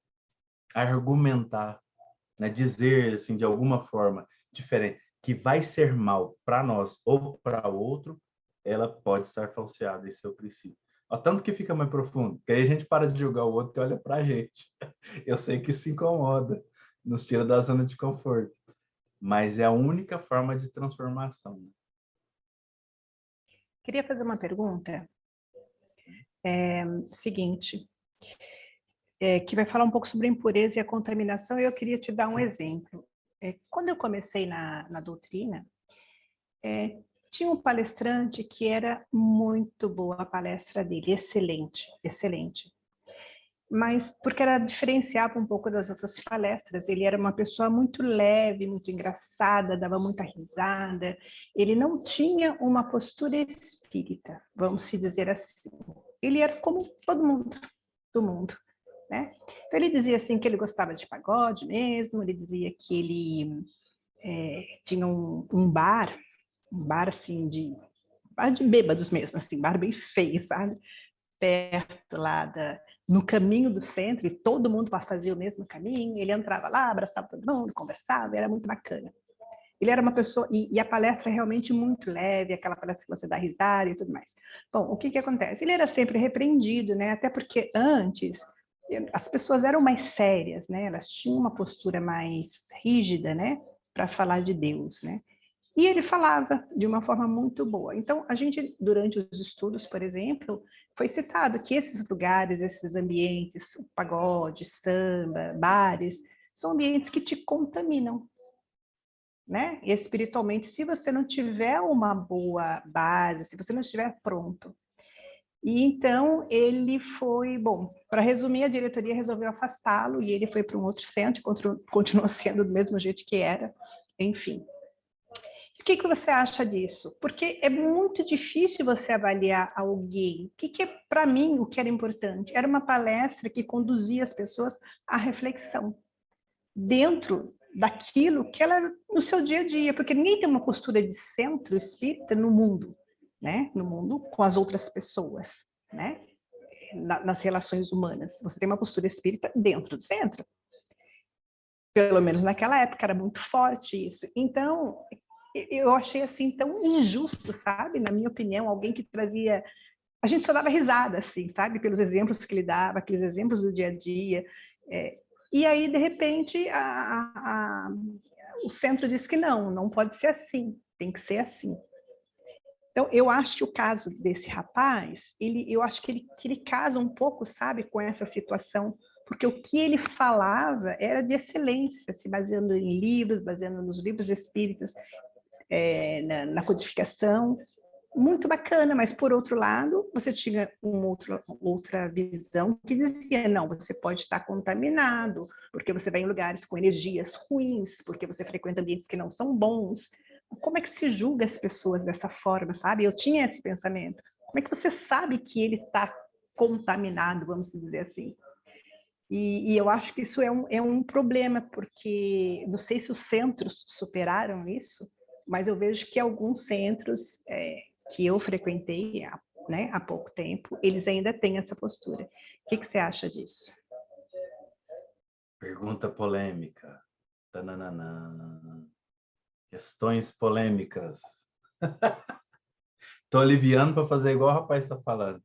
argumentar, né, dizer assim de alguma forma diferente que vai ser mal para nós ou para o outro, ela pode estar falseada em seu princípio. Tanto que fica mais profundo, que aí a gente para de julgar o outro e olha para a gente. Eu sei que isso incomoda, nos tira da zona de conforto. Mas é a única forma de transformação. Queria fazer uma pergunta. Seguinte, que vai falar um pouco sobre a impureza e a contaminação, e eu queria te dar um exemplo. Quando eu comecei na doutrina, tinha um palestrante que era muito boa a palestra dele, excelente, excelente. Mas porque ela diferenciava um pouco das outras palestras, ele era uma pessoa muito leve, muito engraçada, dava muita risada, ele não tinha uma postura espírita, vamos se dizer assim. Ele era como todo mundo, do mundo, né? Então ele dizia assim que ele gostava de pagode mesmo, ele dizia que ele tinha um bar assim bar de bêbados mesmo, assim, bar bem feio, sabe? Perto lá no caminho do centro, e todo mundo fazia o mesmo caminho, ele entrava lá, abraçava todo mundo, conversava, era muito bacana. Ele era uma pessoa, e a palestra é realmente muito leve, aquela palestra que você dá risada e tudo mais. Bom, o que acontece? Ele era sempre repreendido, né? Até porque antes as pessoas eram mais sérias, né? Elas tinham uma postura mais rígida, né? Para falar de Deus, né? E ele falava de uma forma muito boa. Então, a gente, durante os estudos, por exemplo, foi citado que esses lugares, esses ambientes, pagode, samba, bares, são ambientes que te contaminam, né? Espiritualmente, se você não tiver uma boa base, se você não estiver pronto. E então ele foi, bom, para resumir, a diretoria resolveu afastá-lo e ele foi para um outro centro, continuou sendo do mesmo jeito que era, enfim. O que você acha disso? Porque é muito difícil você avaliar alguém. O que é, para mim, o que era importante? Era uma palestra que conduzia as pessoas à reflexão, dentro daquilo que ela, no seu dia a dia, porque ninguém tem uma postura de centro espírita no mundo, né? No mundo com as outras pessoas, né? Nas relações humanas. Você tem uma postura espírita dentro do centro. Pelo menos naquela época era muito forte isso. Então, eu achei assim tão injusto, sabe? Na minha opinião, alguém que trazia... A gente só dava risada, assim, sabe? Pelos exemplos que ele dava, aqueles exemplos do dia a dia. E aí, de repente, o centro diz que não pode ser assim, tem que ser assim. Então, eu acho que o caso desse rapaz, eu acho que ele casa um pouco, sabe, com essa situação, porque o que ele falava era de excelência, se baseando em livros, baseando nos livros espíritas, na codificação, muito bacana, mas por outro lado, você tinha outra visão que dizia, não, você pode estar contaminado, porque você vai em lugares com energias ruins, porque você frequenta ambientes que não são bons. Como é que se julga as pessoas dessa forma, sabe? Eu tinha esse pensamento. Como é que você sabe que ele está contaminado, vamos dizer assim? E eu acho que isso é um problema, porque não sei se os centros superaram isso, mas eu vejo que alguns centros que eu frequentei há pouco tempo, eles ainda têm essa postura. O que você acha disso? Pergunta polêmica. Tananana. Questões polêmicas. Estou aliviando para fazer igual o rapaz está falando.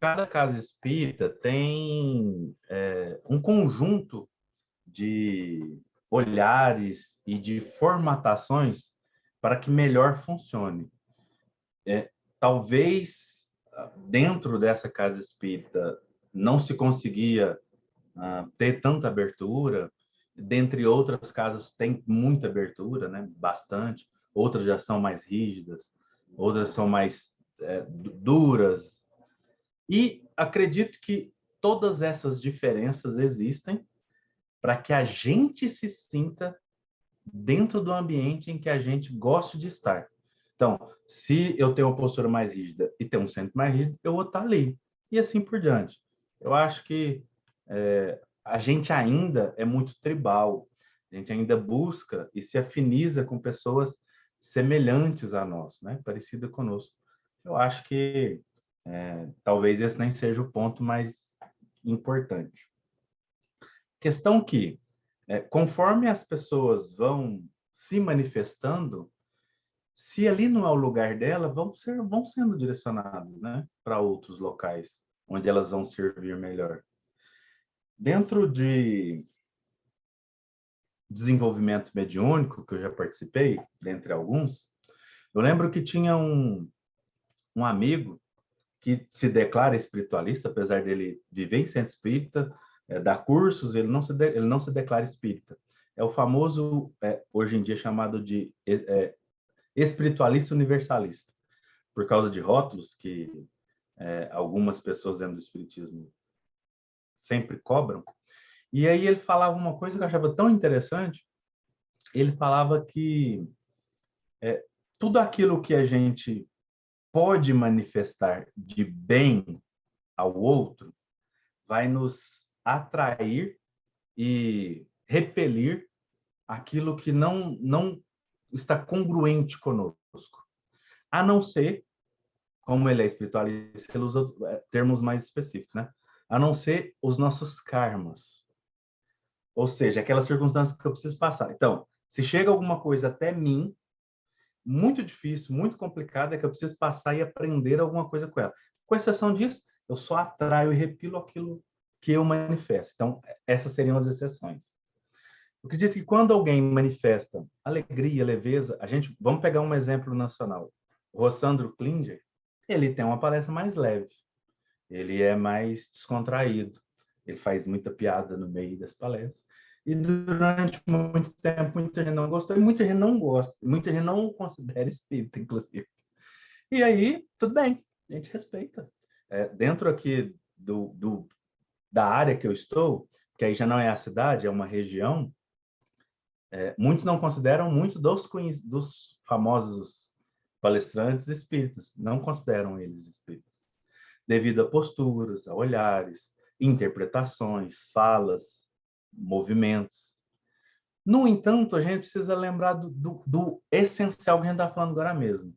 Cada casa espírita tem um conjunto de olhares e de formatações para que melhor funcione. Talvez dentro dessa casa espírita não se conseguia ter tanta abertura, dentre outras casas tem muita abertura, né? Bastante, outras já são mais rígidas, outras são mais duras, e acredito que todas essas diferenças existem para que a gente se sinta dentro do ambiente em que a gente gosta de estar. Então, se eu tenho uma postura mais rígida e tenho um centro mais rígido, eu vou estar ali. E assim por diante. Eu acho que a gente ainda é muito tribal. A gente ainda busca e se afiniza com pessoas semelhantes a nós, né? Parecidas conosco. Eu acho que talvez esse nem seja o ponto mais importante. Questão que, conforme as pessoas vão se manifestando, Se ali não é o lugar dela, vão sendo direcionadas, né, para outros locais, onde elas vão servir melhor. Dentro de desenvolvimento mediúnico, que eu já participei, dentre alguns, eu lembro que tinha um amigo que se declara espiritualista, apesar dele viver em centro espírita, dar cursos, ele não se declara espírita. É o famoso, hoje em dia, chamado de espiritualista universalista, por causa de rótulos que algumas pessoas dentro do espiritismo sempre cobram. E aí ele falava uma coisa que eu achava tão interessante, ele falava que tudo aquilo que a gente pode manifestar de bem ao outro vai nos atrair e repelir aquilo que não está congruente conosco. A não ser, como ele é espiritualista, ele usa termos mais específicos, né? A não ser os nossos karmas. Ou seja, aquelas circunstâncias que eu preciso passar. Então, se chega alguma coisa até mim, muito difícil, muito complicado, é que eu preciso passar e aprender alguma coisa com ela. Com exceção disso, eu só atraio e repilo aquilo que eu manifesto. Então, essas seriam as exceções. Eu acredito que quando alguém manifesta alegria, leveza, vamos pegar um exemplo nacional. O Rossandro Klinger, ele tem uma palestra mais leve. Ele é mais descontraído. Ele faz muita piada no meio das palestras. E durante muito tempo, muita gente não gostou e muita gente não gosta. Muita gente não o considera espírita, inclusive. E aí, tudo bem, a gente respeita. Dentro aqui da área que eu estou, que aí já não é a cidade, é uma região, muitos não consideram, muitos dos famosos palestrantes espíritas, não consideram eles espíritas, devido a posturas, a olhares, interpretações, falas, movimentos. No entanto, a gente precisa lembrar do essencial que a gente está falando agora mesmo.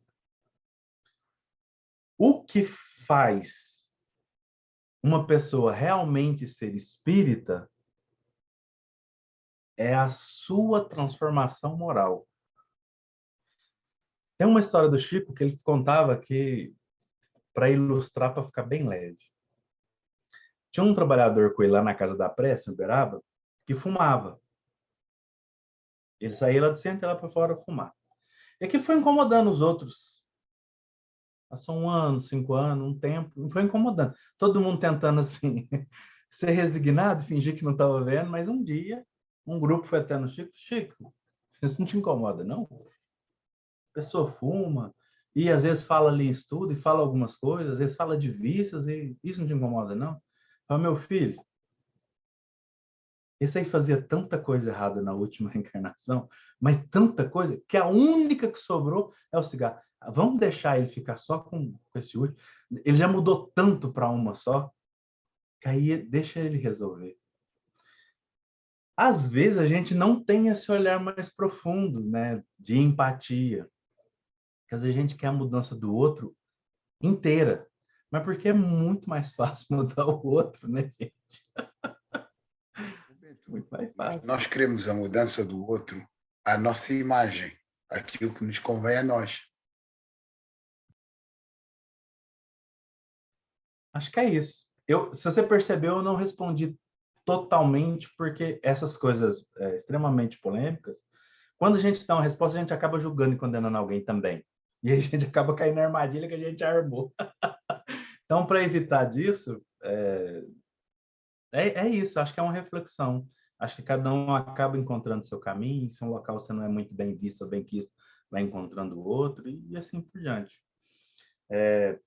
O que faz uma pessoa realmente ser espírita é a sua transformação moral. Tem uma história do Chico que ele contava que, para ilustrar, para ficar bem leve. Tinha um trabalhador com ele lá na Casa da Prece, em Uberaba, que fumava. Ele saía lá do centro e lá para fora fumar. E aquilo foi incomodando os outros. Passou 1 ano, 5 anos, um tempo, foi incomodando. Todo mundo tentando, assim, ser resignado, fingir que não estava vendo, mas um dia, um grupo foi até no Chico. Chico, isso não te incomoda, não? A pessoa fuma, e às vezes fala ali em estudo, e fala algumas coisas, às vezes fala de vícios, e isso não te incomoda, não? Fala, meu filho, esse aí fazia tanta coisa errada na última reencarnação, mas tanta coisa, que a única que sobrou é o cigarro. Vamos deixar ele ficar só com esse último? Ele já mudou tanto para uma só, que aí deixa ele resolver. Às vezes a gente não tem esse olhar mais profundo, né, de empatia. Porque às vezes a gente quer a mudança do outro inteira, mas porque é muito mais fácil mudar o outro, né, gente? Muito mais fácil. Nós queremos a mudança do outro à nossa imagem, aquilo que nos convém a nós. Acho que é isso. Se você percebeu, eu não respondi totalmente, porque essas coisas extremamente polêmicas, quando a gente dá uma resposta, a gente acaba julgando e condenando alguém também. E aí a gente acaba caindo na armadilha que a gente armou. Então, para evitar disso, é isso. Acho que é uma reflexão. Acho que cada um acaba encontrando seu caminho. Se um local você não é muito bem visto ou bem quisto, vai encontrando o outro e assim por diante.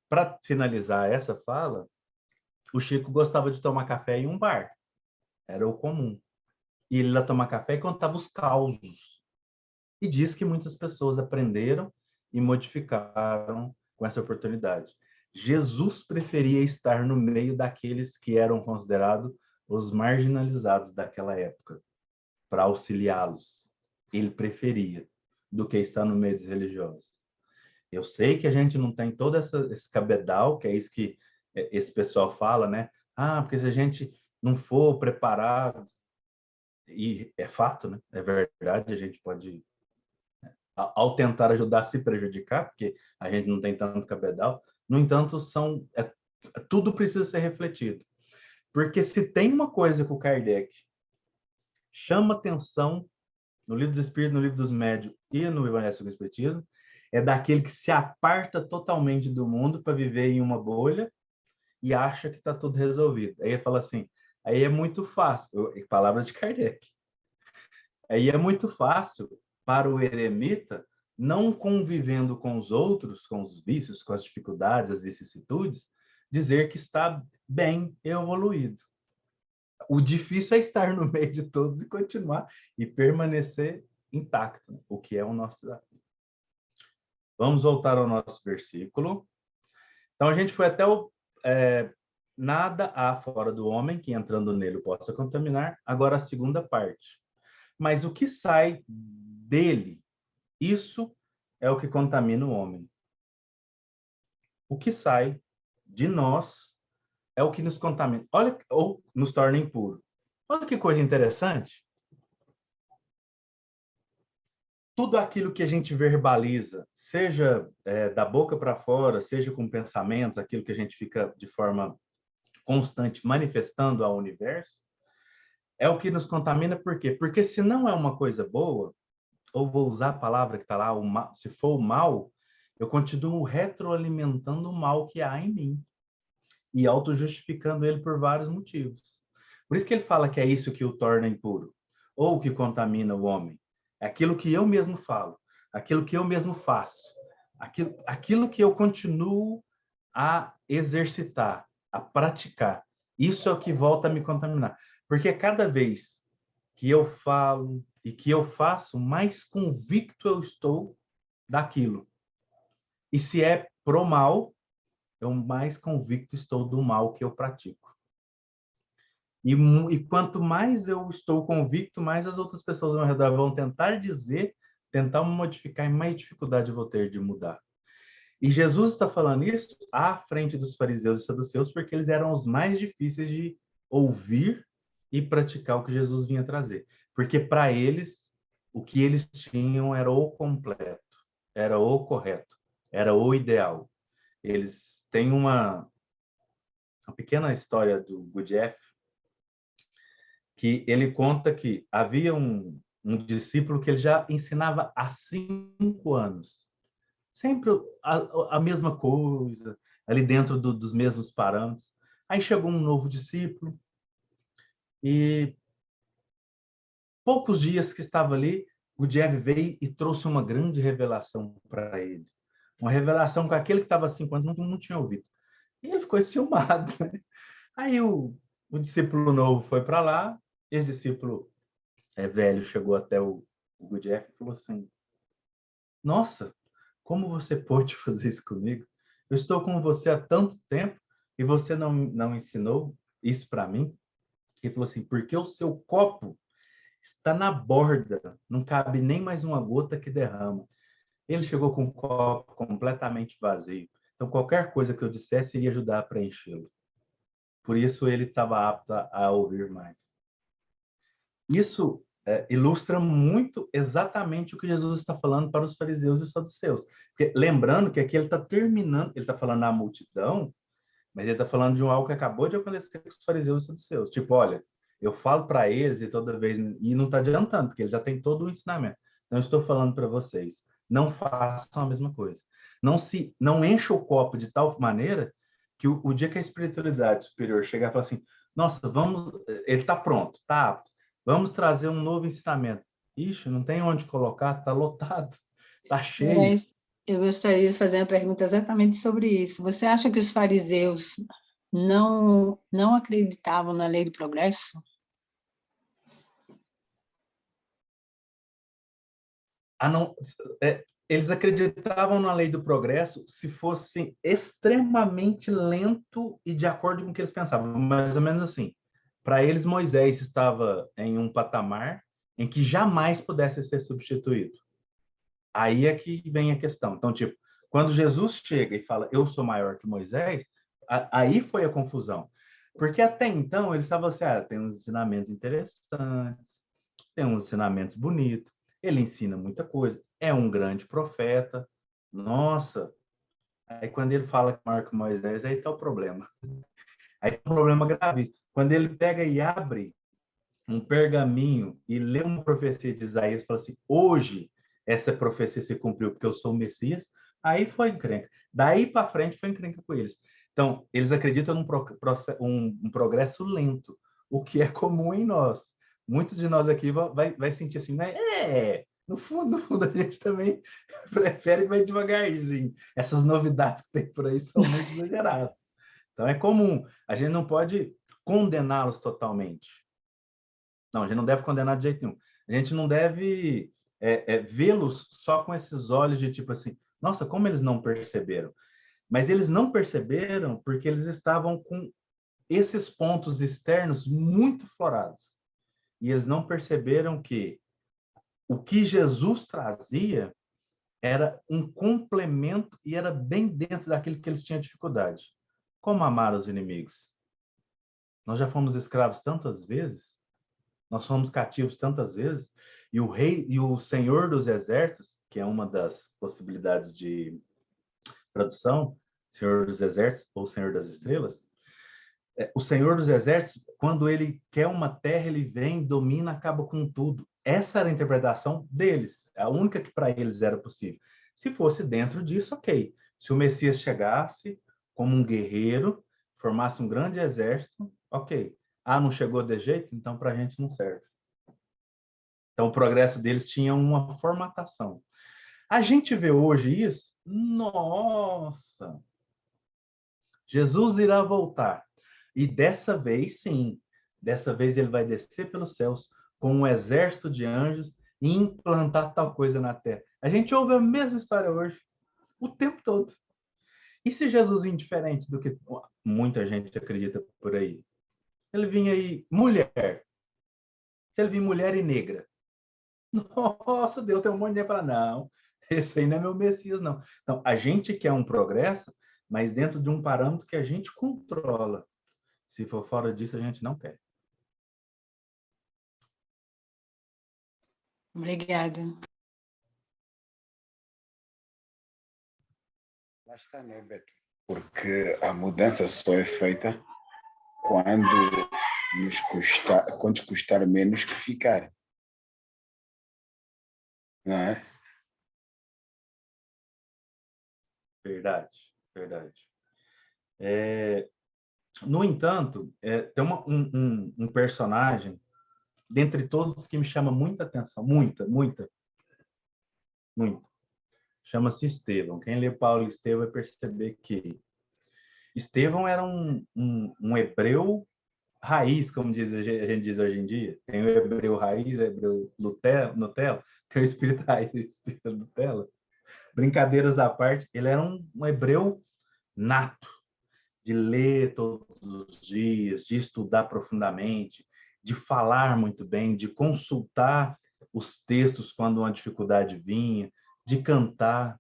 Para finalizar essa fala, o Chico gostava de tomar café em um bar. Era o comum. E ele ia tomar café e contava os causos. E diz que muitas pessoas aprenderam e modificaram com essa oportunidade. Jesus preferia estar no meio daqueles que eram considerados os marginalizados daquela época, para auxiliá-los. Ele preferia do que estar no meio dos religiosos. Eu sei que a gente não tem todo esse cabedal, que é isso que esse pessoal fala, né? Ah, porque se a gente não for preparado, e é fato, né? É verdade, a gente pode ao tentar ajudar a se prejudicar, porque a gente não tem tanto cabedal. No entanto, tudo precisa ser refletido. Porque se tem uma coisa que o Kardec chama atenção no Livro dos Espíritos, no Livro dos Médiuns e no Evangelho segundo o Espiritismo, é daquele que se aparta totalmente do mundo para viver em uma bolha e acha que está tudo resolvido. Aí ele fala assim, aí é muito fácil, palavras de Kardec, aí é muito fácil para o eremita, não convivendo com os outros, com os vícios, com as dificuldades, as vicissitudes, dizer que está bem evoluído. O difícil é estar no meio de todos e continuar e permanecer intacto, né? O que é o nosso desafio. Vamos voltar ao nosso versículo. Então, a gente foi até o nada há fora do homem que entrando nele o possa contaminar. Agora a segunda parte. Mas o que sai dele, isso é o que contamina o homem. O que sai de nós é o que nos contamina. Olha, ou nos torna impuro. Olha que coisa interessante. Tudo aquilo que a gente verbaliza, seja da boca para fora, seja com pensamentos, aquilo que a gente fica de forma constante manifestando ao universo, é o que nos contamina. Por quê? Porque se não é uma coisa boa, ou vou usar a palavra que está lá, se for o mal, eu continuo retroalimentando o mal que há em mim e auto-justificando ele por vários motivos. Por isso que ele fala que é isso que o torna impuro, ou que contamina o homem. É aquilo que eu mesmo falo, aquilo que eu mesmo faço, aquilo que eu continuo a exercitar, a praticar. Isso é o que volta a me contaminar. Porque cada vez que eu falo e que eu faço, mais convicto eu estou daquilo. E se é pro mal, eu mais convicto estou do mal que eu pratico. E quanto mais eu estou convicto, mais as outras pessoas ao meu redor vão tentar dizer, tentar me modificar, e mais dificuldade eu vou ter de mudar. E Jesus está falando isso à frente dos fariseus e saduceus, porque eles eram os mais difíceis de ouvir e praticar o que Jesus vinha trazer. Porque para eles, o que eles tinham era o completo, era o correto, era o ideal. Eles têm uma pequena história do Gurdjieff, que ele conta que havia um discípulo que ele já ensinava há 5 anos. Sempre a mesma coisa, ali dentro dos mesmos parâmetros. Aí chegou um novo discípulo e poucos dias que estava ali, o Gurdjieff veio e trouxe uma grande revelação para ele. Uma revelação que aquele que estava há 5 anos não tinha ouvido. E ele ficou enciumado, né? Aí o discípulo novo foi para lá, esse discípulo velho chegou até o Gurdjieff e falou assim, nossa, como você pôde fazer isso comigo? Eu estou com você há tanto tempo e você não ensinou isso para mim? Ele falou assim, porque o seu copo está na borda, não cabe nem mais uma gota que derrama. Ele chegou com o copo completamente vazio. Então, qualquer coisa que eu dissesse iria ajudar a preenchê-lo. Por isso, ele estava apto a ouvir mais. Isso ilustra muito exatamente o que Jesus está falando para os fariseus e os saduceus. Porque, lembrando que aqui ele está terminando, ele está falando à multidão, mas ele está falando de algo que acabou de acontecer com os fariseus e saduceus. Tipo, olha, eu falo para eles e toda vez, e não está adiantando, porque eles já têm todo o ensinamento. Então, eu estou falando para vocês, não façam a mesma coisa. Não encha o copo de tal maneira que o dia que a espiritualidade superior chegar e falar assim, nossa, ele está pronto, está apto, vamos trazer um novo ensinamento. Ixi, não tem onde colocar, está lotado, está cheio. Mas eu gostaria de fazer uma pergunta exatamente sobre isso. Você acha que os fariseus não acreditavam na lei do progresso? Eles acreditavam na lei do progresso se fosse extremamente lento e de acordo com o que eles pensavam. Mais ou menos assim. Para eles, Moisés estava em um patamar em que jamais pudesse ser substituído. Aí é que vem a questão. Então, tipo, quando Jesus chega e fala, eu sou maior que Moisés, aí foi a confusão. Porque até então, eles estavam assim, tem uns ensinamentos interessantes, tem uns ensinamentos bonitos, ele ensina muita coisa, é um grande profeta. Nossa, aí quando ele fala que marca Moisés, aí está o problema. Aí tem um problema gravíssimo. Quando ele pega e abre um pergaminho e lê uma profecia de Isaías e fala assim, hoje essa profecia se cumpriu porque eu sou o Messias, aí foi encrenca. Daí para frente foi encrenca com eles. Então, eles acreditam num progresso lento, o que é comum em nós. Muitos de nós aqui vai sentir assim, né? No fundo, a gente também prefere que vai devagarzinho. Essas novidades que tem por aí são muito exageradas. Então, é comum. A gente não pode condená-los totalmente. Não, a gente não deve condenar de jeito nenhum. A gente não deve vê-los só com esses olhos de tipo assim, nossa, como eles não perceberam? Mas eles não perceberam porque eles estavam com esses pontos externos muito florados. E eles não perceberam que o que Jesus trazia era um complemento e era bem dentro daquilo que eles tinham dificuldade. Como amar os inimigos? Nós já fomos escravos tantas vezes, nós fomos cativos tantas vezes, e o rei e o Senhor dos Exércitos, que é uma das possibilidades de tradução, Senhor dos Exércitos ou Senhor das Estrelas, o Senhor dos Exércitos, quando ele quer uma terra, ele vem, domina, acaba com tudo. Essa era a interpretação deles, a única que para eles era possível. Se fosse dentro disso, ok. Se o Messias chegasse como um guerreiro, formasse um grande exército, ok. Ah, não chegou de jeito? Então para a gente não serve. Então o progresso deles tinha uma formatação. A gente vê hoje isso, nossa, Jesus irá voltar. E dessa vez, sim, dessa vez ele vai descer pelos céus com um exército de anjos e implantar tal coisa na terra. A gente ouve a mesma história hoje, o tempo todo. E se Jesus indiferente do que muita gente acredita por aí? Ele vinha aí, mulher. Se ele vir mulher e negra. Nossa, Deus, tem um monte de gente para não. Esse aí não é meu Messias, não. Então, a gente quer um progresso, mas dentro de um parâmetro que a gente controla. Se for fora disso, a gente não quer. Obrigada. Lá está, né, Beto? Porque a mudança só é feita quando quando custar menos que ficar. Não é? Verdade, verdade. No entanto, tem um personagem, dentre todos, que me chama muita atenção, muita. Chama-se Estevão. Quem lê Paulo e Estevão vai perceber que Estevão era um hebreu raiz, como a gente diz hoje em dia. Tem o hebreu raiz, o hebreu Nutella, tem o espírito raiz, o espírito Nutella. Brincadeiras à parte, ele era um hebreu nato, de ler todos os dias, de estudar profundamente, de falar muito bem, de consultar os textos quando uma dificuldade vinha, de cantar.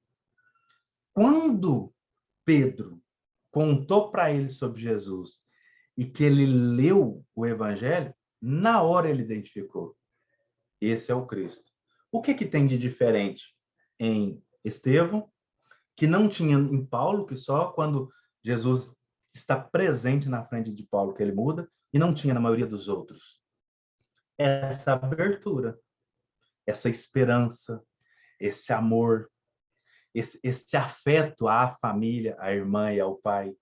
Quando Pedro contou para ele sobre Jesus e que ele leu o Evangelho, na hora ele identificou: esse é o Cristo. O que tem de diferente em Estevão, que não tinha em Paulo, que só quando Jesus está presente na frente de Paulo que ele muda, e não tinha na maioria dos outros? Essa abertura, essa esperança, esse amor, esse afeto à família, à irmã e ao pai,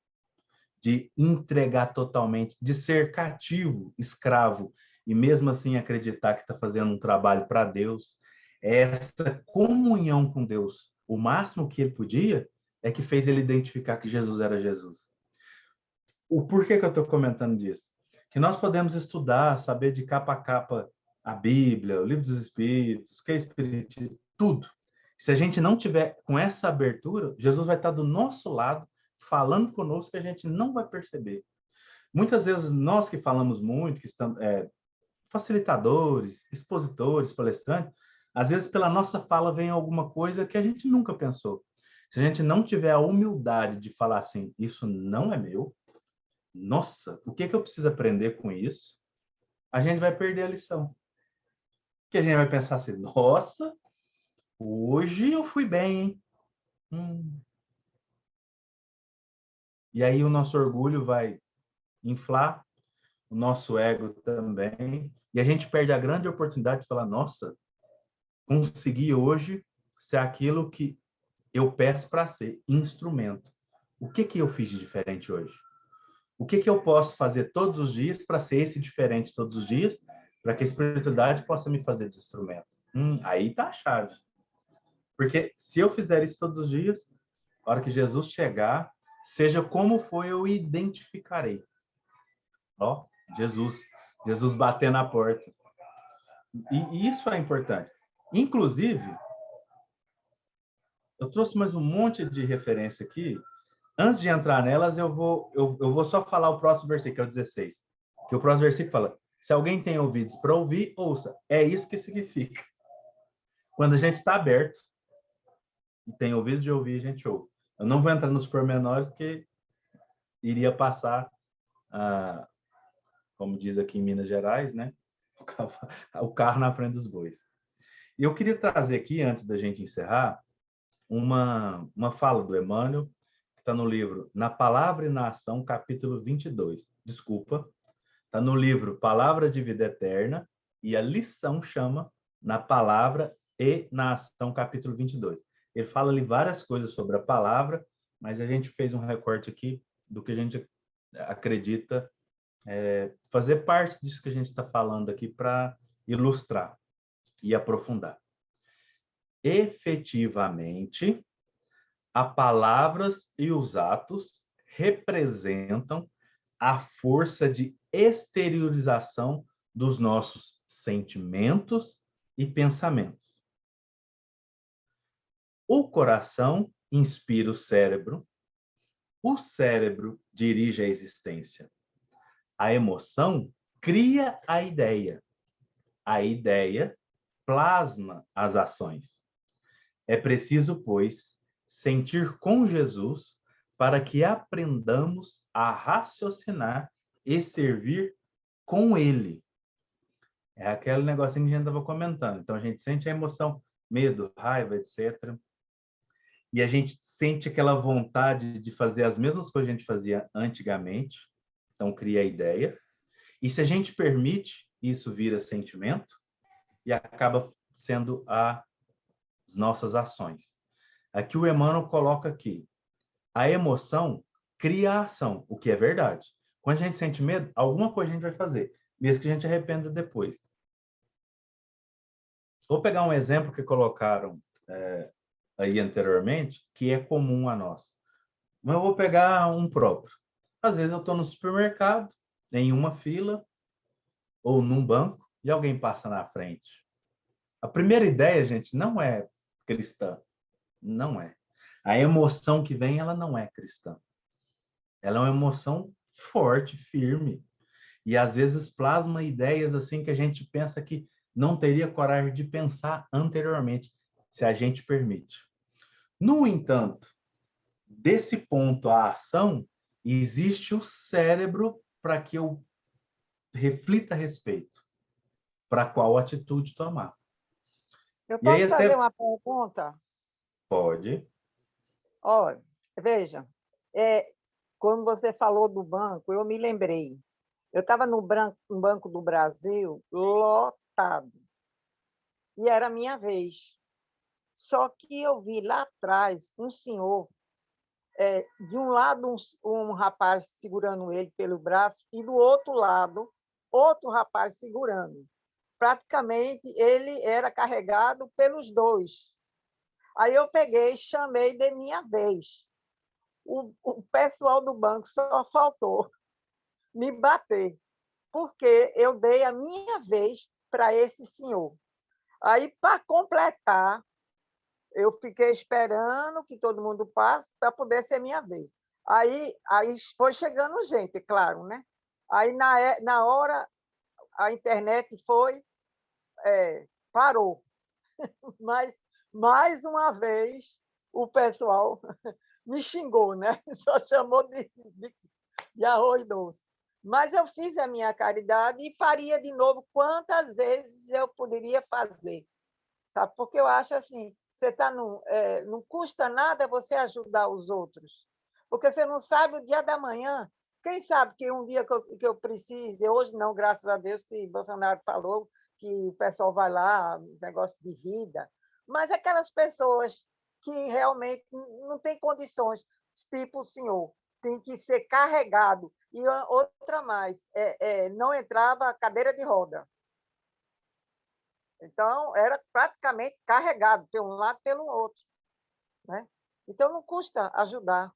de entregar totalmente, de ser cativo, escravo, e mesmo assim acreditar que está fazendo um trabalho para Deus, essa comunhão com Deus, o máximo que ele podia, é que fez ele identificar que Jesus era Jesus. O porquê que eu estou comentando disso? Que nós podemos estudar, saber de capa a capa a Bíblia, o Livro dos Espíritos, o que é Espiritismo, tudo. Se a gente não tiver com essa abertura, Jesus vai estar do nosso lado, falando conosco, que a gente não vai perceber. Muitas vezes, nós que falamos muito, que estamos facilitadores, expositores, palestrantes, às vezes pela nossa fala vem alguma coisa que a gente nunca pensou. Se a gente não tiver a humildade de falar assim, isso não é meu, nossa, o que eu preciso aprender com isso? A gente vai perder a lição. que a gente vai pensar assim, nossa, hoje eu fui bem, hein? E aí o nosso orgulho vai inflar, o nosso ego também, e a gente perde a grande oportunidade de falar, nossa, consegui hoje ser aquilo que eu peço para ser, instrumento. O que eu fiz de diferente hoje? O que eu posso fazer todos os dias para ser esse diferente todos os dias, para que a espiritualidade possa me fazer de instrumento? Aí está a chave. Porque se eu fizer isso todos os dias, na hora que Jesus chegar, seja como for, eu identificarei. Ó, Jesus bater na porta. E isso é importante. Inclusive, eu trouxe mais um monte de referência aqui. Antes de entrar nelas, eu vou só falar o próximo versículo, que é o 16. Que o próximo versículo fala, se alguém tem ouvidos para ouvir, ouça. É isso que significa. Quando a gente está aberto e tem ouvidos de ouvir, a gente ouve. Eu não vou entrar nos pormenores, porque iria passar, como diz aqui em Minas Gerais, né? O carro na frente dos bois. E eu queria trazer aqui, antes da gente encerrar, uma fala do Emmanuel, que está no livro Na Palavra e na Ação, capítulo 22. Desculpa, está no livro Palavras de Vida Eterna, e a lição chama Na Palavra e na Ação, capítulo 22. Ele fala ali várias coisas sobre a palavra, mas a gente fez um recorte aqui do que a gente acredita fazer parte disso que a gente está falando aqui para ilustrar e aprofundar. Efetivamente, as palavras e os atos representam a força de exteriorização dos nossos sentimentos e pensamentos. O coração inspira o cérebro dirige a existência. A emoção cria a ideia plasma as ações. É preciso, pois, sentir com Jesus para que aprendamos a raciocinar e servir com Ele. É aquele negocinho que a gente estava comentando. Então, a gente sente a emoção, medo, raiva, etc. E a gente sente aquela vontade de fazer as mesmas coisas que a gente fazia antigamente. Então, cria a ideia. E se a gente permite, isso vira sentimento e acaba sendo as nossas ações. Aqui o Emmanuel coloca aqui, a emoção cria a ação, o que é verdade. Quando a gente sente medo, alguma coisa a gente vai fazer, mesmo que a gente arrependa depois. Vou pegar um exemplo que colocaram aí anteriormente, que é comum a nós. Mas eu vou pegar um próprio. Às vezes eu estou no supermercado, em uma fila, ou num banco, e alguém passa na frente. A primeira ideia, gente, não é cristã. Não é. A emoção que vem, ela não é cristã. Ela é uma emoção forte, firme. E às vezes plasma ideias assim que a gente pensa que não teria coragem de pensar anteriormente, se a gente permite. No entanto, desse ponto à ação, existe o cérebro para que eu reflita a respeito. Para qual atitude tomar. Eu E aí posso fazer até uma pergunta? pode. Olha, veja, quando você falou do banco, eu me lembrei. Eu estava no Banco do Brasil, lotado, e era a minha vez. Só que eu vi lá atrás um senhor, de um lado um rapaz segurando ele pelo braço, e do outro lado outro rapaz segurando. Praticamente ele era carregado pelos dois. Aí eu peguei e chamei de minha vez. O pessoal do banco só faltou me bater, porque eu dei a minha vez para esse senhor. Aí, para completar, eu fiquei esperando que todo mundo passe para poder ser minha vez. Aí foi chegando gente, claro, né? Aí, na hora, a internet parou. Mas, mais uma vez, o pessoal me xingou, né? Só chamou de arroz doce. Mas eu fiz a minha caridade e faria de novo quantas vezes eu poderia fazer, sabe? Porque eu acho assim, você tá não custa nada você ajudar os outros, porque você não sabe o dia da manhã. Quem sabe que um dia que eu precise, hoje não, graças a Deus, que Bolsonaro falou que o pessoal vai lá, negócio de vida, mas aquelas pessoas que realmente não têm condições, tipo o senhor, tem que ser carregado. E outra mais, não entrava cadeira de roda. Então, era praticamente carregado, pelo um lado e pelo outro. Né? Então, não custa ajudar.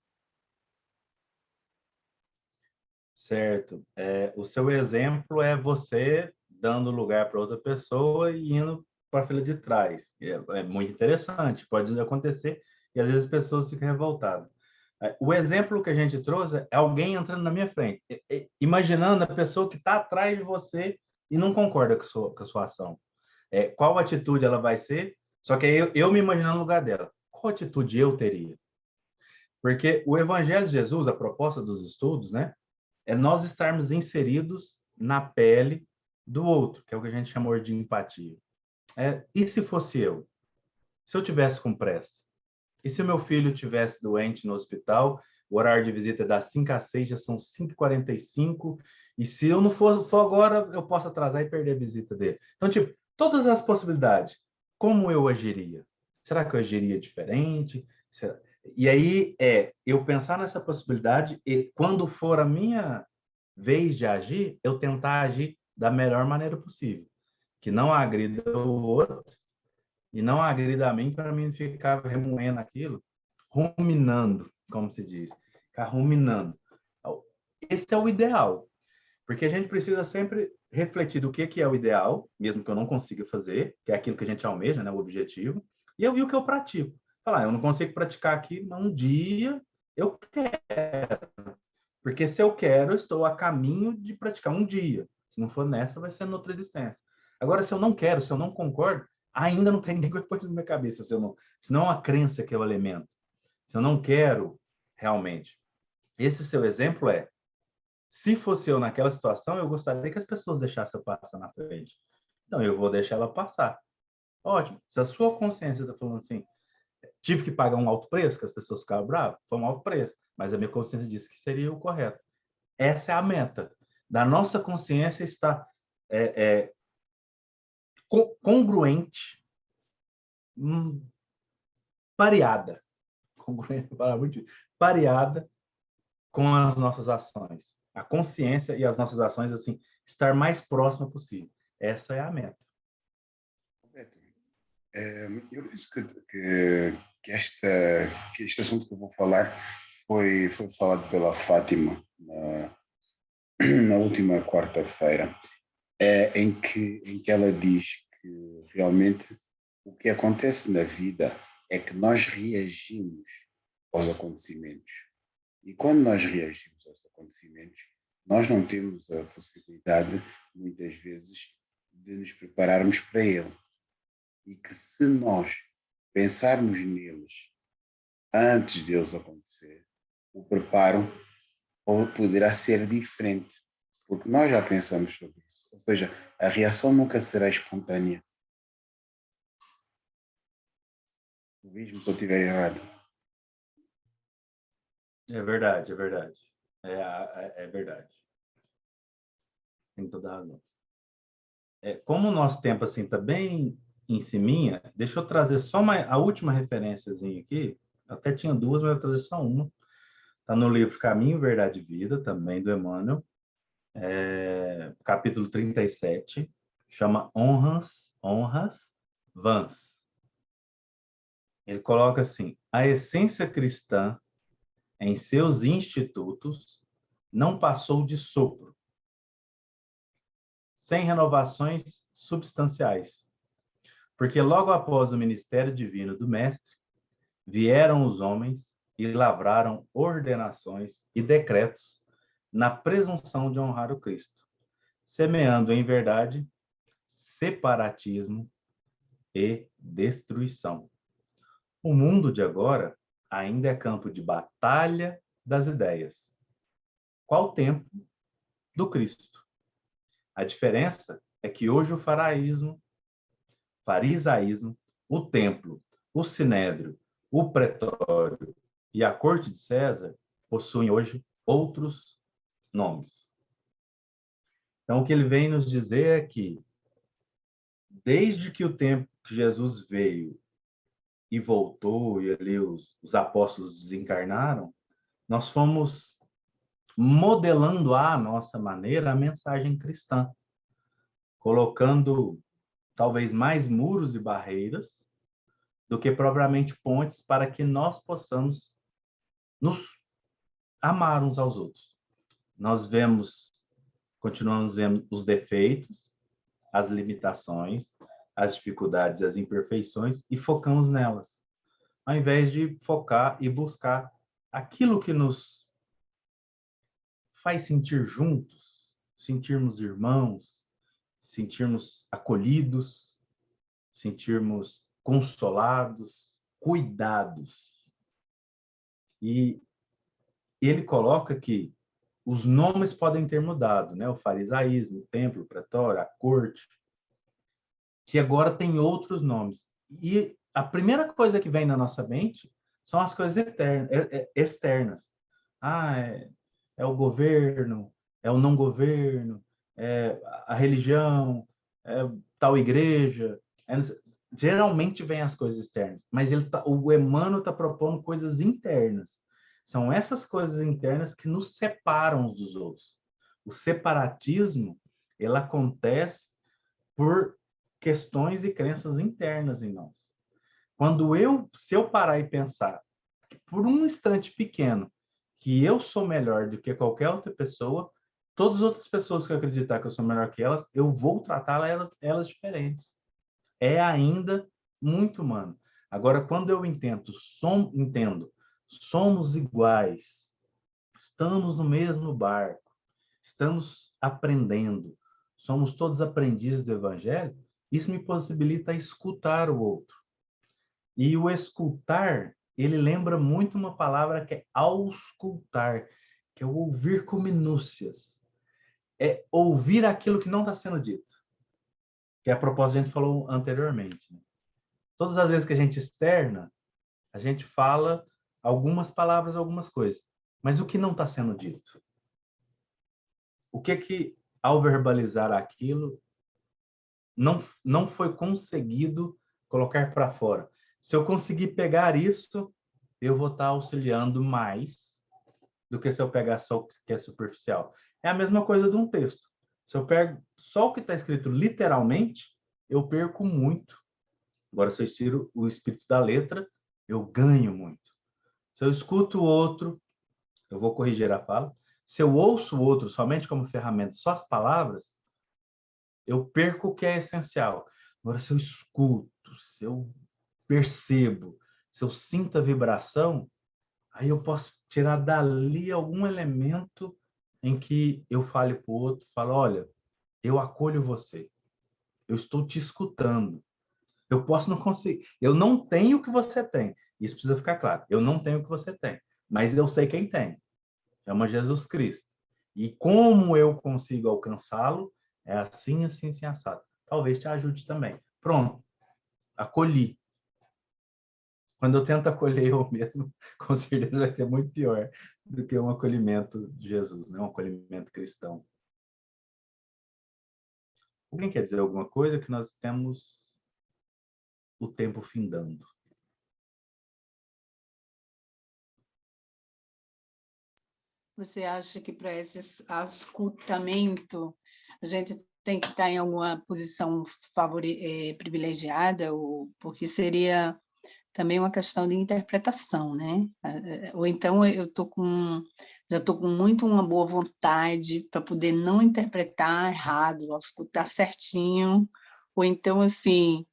Certo. O seu exemplo é você dando lugar para outra pessoa e indo para a fila de trás. É muito interessante, pode acontecer, e às vezes as pessoas ficam revoltadas. O exemplo que a gente trouxe é alguém entrando na minha frente, imaginando a pessoa que está atrás de você e não concorda com a sua ação. Qual atitude ela vai ser? Só que aí eu me imaginando no lugar dela. Qual atitude eu teria? Porque o Evangelho de Jesus, a proposta dos estudos, né, é nós estarmos inseridos na pele do outro, que é o que a gente chamou de empatia. E se fosse eu? Se eu tivesse com pressa? E se meu filho tivesse doente no hospital, o horário de visita é das 5 às 6, já são 5h45, e se eu não for agora, eu posso atrasar e perder a visita dele. Então, tipo, todas as possibilidades, como eu agiria? Será que eu agiria diferente? E aí, eu pensar nessa possibilidade e, quando for a minha vez de agir, eu tentar agir da melhor maneira possível. Que não agrida o outro e não agrida a mim, para mim ficar remoendo aquilo, ruminando, como se diz. Ficar ruminando. Esse é o ideal. Porque a gente precisa sempre refletir do que é o ideal, mesmo que eu não consiga fazer, que é aquilo que a gente almeja, né, o objetivo, e o que eu pratico. Falar, eu não consigo praticar aqui, mas um dia eu quero. Porque se eu quero, eu estou a caminho de praticar um dia. Se não for nessa, vai ser em outra existência. Agora, se eu não quero, se eu não concordo, ainda não tem ninguém que pôr isso na minha cabeça. Se não é uma crença que eu alimento. Se eu não quero, realmente. Esse seu exemplo se fosse eu naquela situação, eu gostaria que as pessoas deixassem eu passar na frente. Então, eu vou deixar ela passar. Ótimo. Se a sua consciência está falando assim, tive que pagar um alto preço, que as pessoas ficaram bravas, foi um alto preço, mas a minha consciência disse que seria o correto. Essa é a meta. Da nossa consciência está congruente, pareada. Congruente, muito pareada com as nossas ações. A consciência e as nossas ações, assim, estar mais próxima possível. Essa é a meta. Eu penso que este assunto que eu vou falar foi falado pela Fátima na última quarta-feira, em que ela diz que realmente o que acontece na vida é que nós reagimos aos acontecimentos. E quando nós reagimos aos acontecimentos, nós não temos a possibilidade, muitas vezes, de nos prepararmos para ele. E que se nós pensarmos neles antes deles acontecer, o preparo poderá ser diferente, porque nós já pensamos sobre isso. Ou seja, a reação nunca será espontânea. Mesmo se eu estiver errado. É verdade, é verdade. É verdade. Tem toda a razão. Como o nosso tempo assim está bem em ciminha, deixa eu trazer só a última referênciazinha aqui. Até tinha duas, mas eu vou trazer só uma. Está no livro Caminho, Verdade e Vida, também do Emmanuel, capítulo 37, chama Honras Vãs. Ele coloca assim: a essência cristã em seus institutos não passou de sopro, sem renovações substanciais. Porque logo após o ministério divino do Mestre, vieram os homens e lavraram ordenações e decretos na presunção de honrar o Cristo, semeando em verdade separatismo e destruição. O mundo de agora ainda é campo de batalha das ideias. Qual tempo do Cristo. A diferença é que hoje o farisaísmo, o templo, o sinédrio, o pretório e a corte de César possuem hoje outros nomes. Então, o que ele vem nos dizer é que, desde que o tempo que Jesus veio e voltou, e ali os apóstolos desencarnaram, nós fomos modelando à nossa maneira a mensagem cristã, colocando talvez mais muros e barreiras do que propriamente pontes para que nós possamos nos amar uns aos outros. Nós continuamos vendo os defeitos, as limitações, as dificuldades, as imperfeições e focamos nelas, ao invés de focar e buscar aquilo que nos faz sentir juntos, sentirmos irmãos, sentirmos acolhidos, sentirmos consolados, cuidados. E ele coloca que os nomes podem ter mudado, né? O farisaísmo, o templo, o pretório, a corte, que agora tem outros nomes. E a primeira coisa que vem na nossa mente são as coisas externas. É o governo, é o não governo, é a religião, é tal igreja. Geralmente vem as coisas externas, mas o Emmanuel está propondo coisas internas. São essas coisas internas que nos separam uns dos outros. O separatismo, ele acontece por questões e crenças internas em nós. Se eu parar e pensar, por um instante pequeno, que eu sou melhor do que qualquer outra pessoa, todas as outras pessoas que eu acreditar que eu sou melhor que elas, eu vou tratar elas diferentes. É ainda muito humano. Agora, quando eu entendo, somos iguais, estamos no mesmo barco, estamos aprendendo, somos todos aprendizes do Evangelho, isso me possibilita escutar o outro. E o escutar, ele lembra muito uma palavra que é auscultar, que é o ouvir com minúcias. É ouvir aquilo que não está sendo dito. Que é a propósito, a gente falou anteriormente. Né? Todas as vezes que a gente externa, a gente fala algumas palavras, algumas coisas. Mas o que não está sendo dito? O que ao verbalizar aquilo, não foi conseguido colocar para fora? Se eu conseguir pegar isso, eu vou estar auxiliando mais do que se eu pegar só o que é superficial. É a mesma coisa de um texto. Se eu pego só o que está escrito literalmente, eu perco muito. Agora, se eu tiro o espírito da letra, eu ganho muito. Se eu escuto o outro, eu vou corrigir a fala. Se eu ouço o outro somente como ferramenta, só as palavras, eu perco o que é essencial. Agora, se eu escuto, se eu percebo, se eu sinto a vibração, aí eu posso tirar dali algum elemento em que eu fale para o outro, falo, olha, eu acolho você, eu estou te escutando. Eu posso não conseguir, eu não tenho o que você tem. Isso precisa ficar claro. Eu não tenho o que você tem, mas eu sei quem tem. Chama Jesus Cristo. E como eu consigo alcançá-lo, é assim, assim, assim, assado. Talvez te ajude também. Pronto. Acolhi. Quando eu tento acolher eu mesmo, com certeza vai ser muito pior do que um acolhimento de Jesus, né? Um acolhimento cristão. Alguém quer dizer alguma coisa? Que nós temos o tempo findando. Você acha que para esse escutamento a gente tem que estar em alguma posição privilegiada, porque seria também uma questão de interpretação, né? Ou então eu já estou com muito uma boa vontade para poder não interpretar errado, escutar certinho, ou então, assim,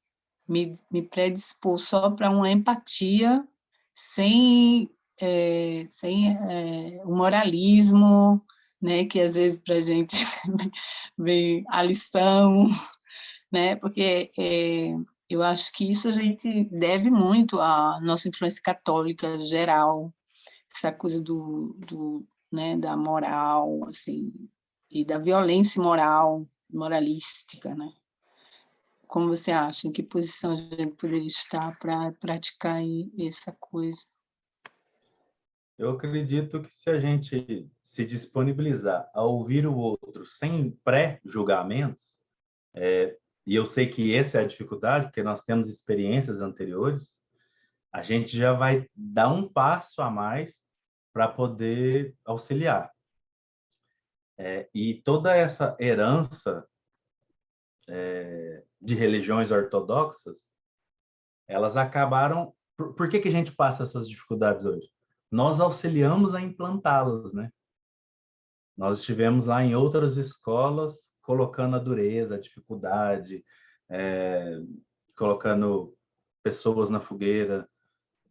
me predispor só para uma empatia sem o moralismo, né, que às vezes para a gente vem a lição, né, porque eu acho que isso a gente deve muito à nossa influência católica geral, essa coisa né, da moral, assim, e da violência moral, moralística, né? Como você acha? Em que posição a gente poderia estar para praticar essa coisa? Eu acredito que se a gente se disponibilizar a ouvir o outro sem pré-julgamentos, e eu sei que essa é a dificuldade, porque nós temos experiências anteriores, a gente já vai dar um passo a mais para poder auxiliar. E toda essa herança de religiões ortodoxas, elas acabaram... Por que a gente passa essas dificuldades hoje? Nós auxiliamos a implantá-las, né? Nós estivemos lá em outras escolas colocando a dureza, a dificuldade, colocando pessoas na fogueira,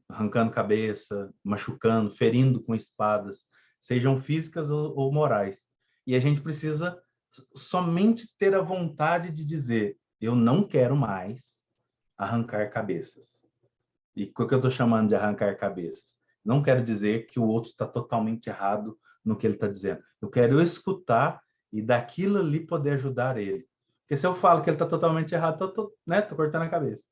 arrancando cabeça, machucando, ferindo com espadas, sejam físicas ou morais. E a gente precisa somente ter a vontade de dizer: eu não quero mais arrancar cabeças. E o que eu estou chamando de arrancar cabeças? Não quero dizer que o outro está totalmente errado no que ele está dizendo. Eu quero escutar e daquilo ali poder ajudar ele. Porque se eu falo que ele está totalmente errado, tô cortando a cabeça.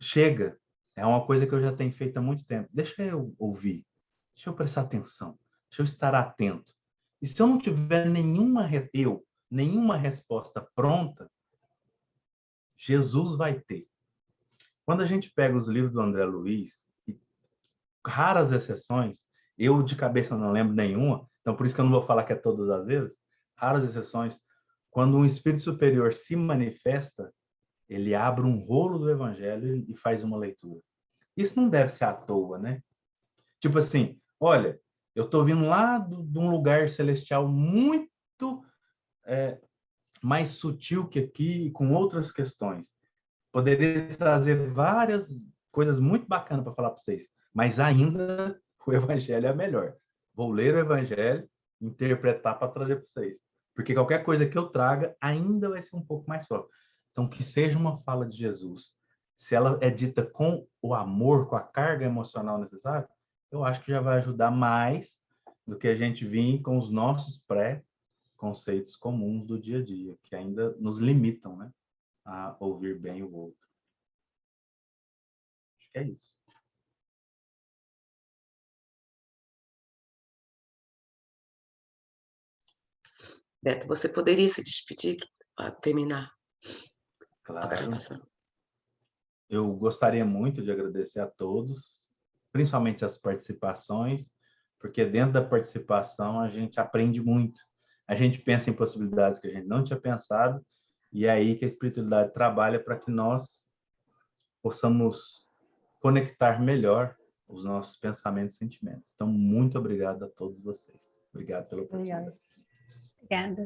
Chega. É uma coisa que eu já tenho feito há muito tempo. Deixa eu ouvir. Deixa eu prestar atenção. Deixa eu estar atento. E se eu não tiver nenhuma resposta pronta, Jesus vai ter. Quando a gente pega os livros do André Luiz, raras exceções, eu de cabeça não lembro nenhuma, então por isso que eu não vou falar que é todas as vezes, raras exceções, quando um espírito superior se manifesta, ele abre um rolo do evangelho e faz uma leitura. Isso não deve ser à toa, né? Tipo assim, olha, eu estou vindo lá de um lugar celestial muito mais sutil que aqui, com outras questões. Poderia trazer várias coisas muito bacanas para falar para vocês, mas ainda o evangelho é melhor. Vou ler o evangelho, interpretar para trazer para vocês. Porque qualquer coisa que eu traga ainda vai ser um pouco mais forte. Então, que seja uma fala de Jesus. Se ela é dita com o amor, com a carga emocional necessária, eu acho que já vai ajudar mais do que a gente vir com os nossos pré-conceitos comuns do dia a dia, que ainda nos limitam, né, a ouvir bem o outro. Acho que é isso. Beto, você poderia se despedir para terminar a gravação? Eu gostaria muito de agradecer a todos, principalmente as participações, porque dentro da participação a gente aprende muito. A gente pensa em possibilidades que a gente não tinha pensado, e é aí que a espiritualidade trabalha para que nós possamos conectar melhor os nossos pensamentos e sentimentos. Então, muito obrigado a todos vocês. Obrigado pela oportunidade. Obrigada.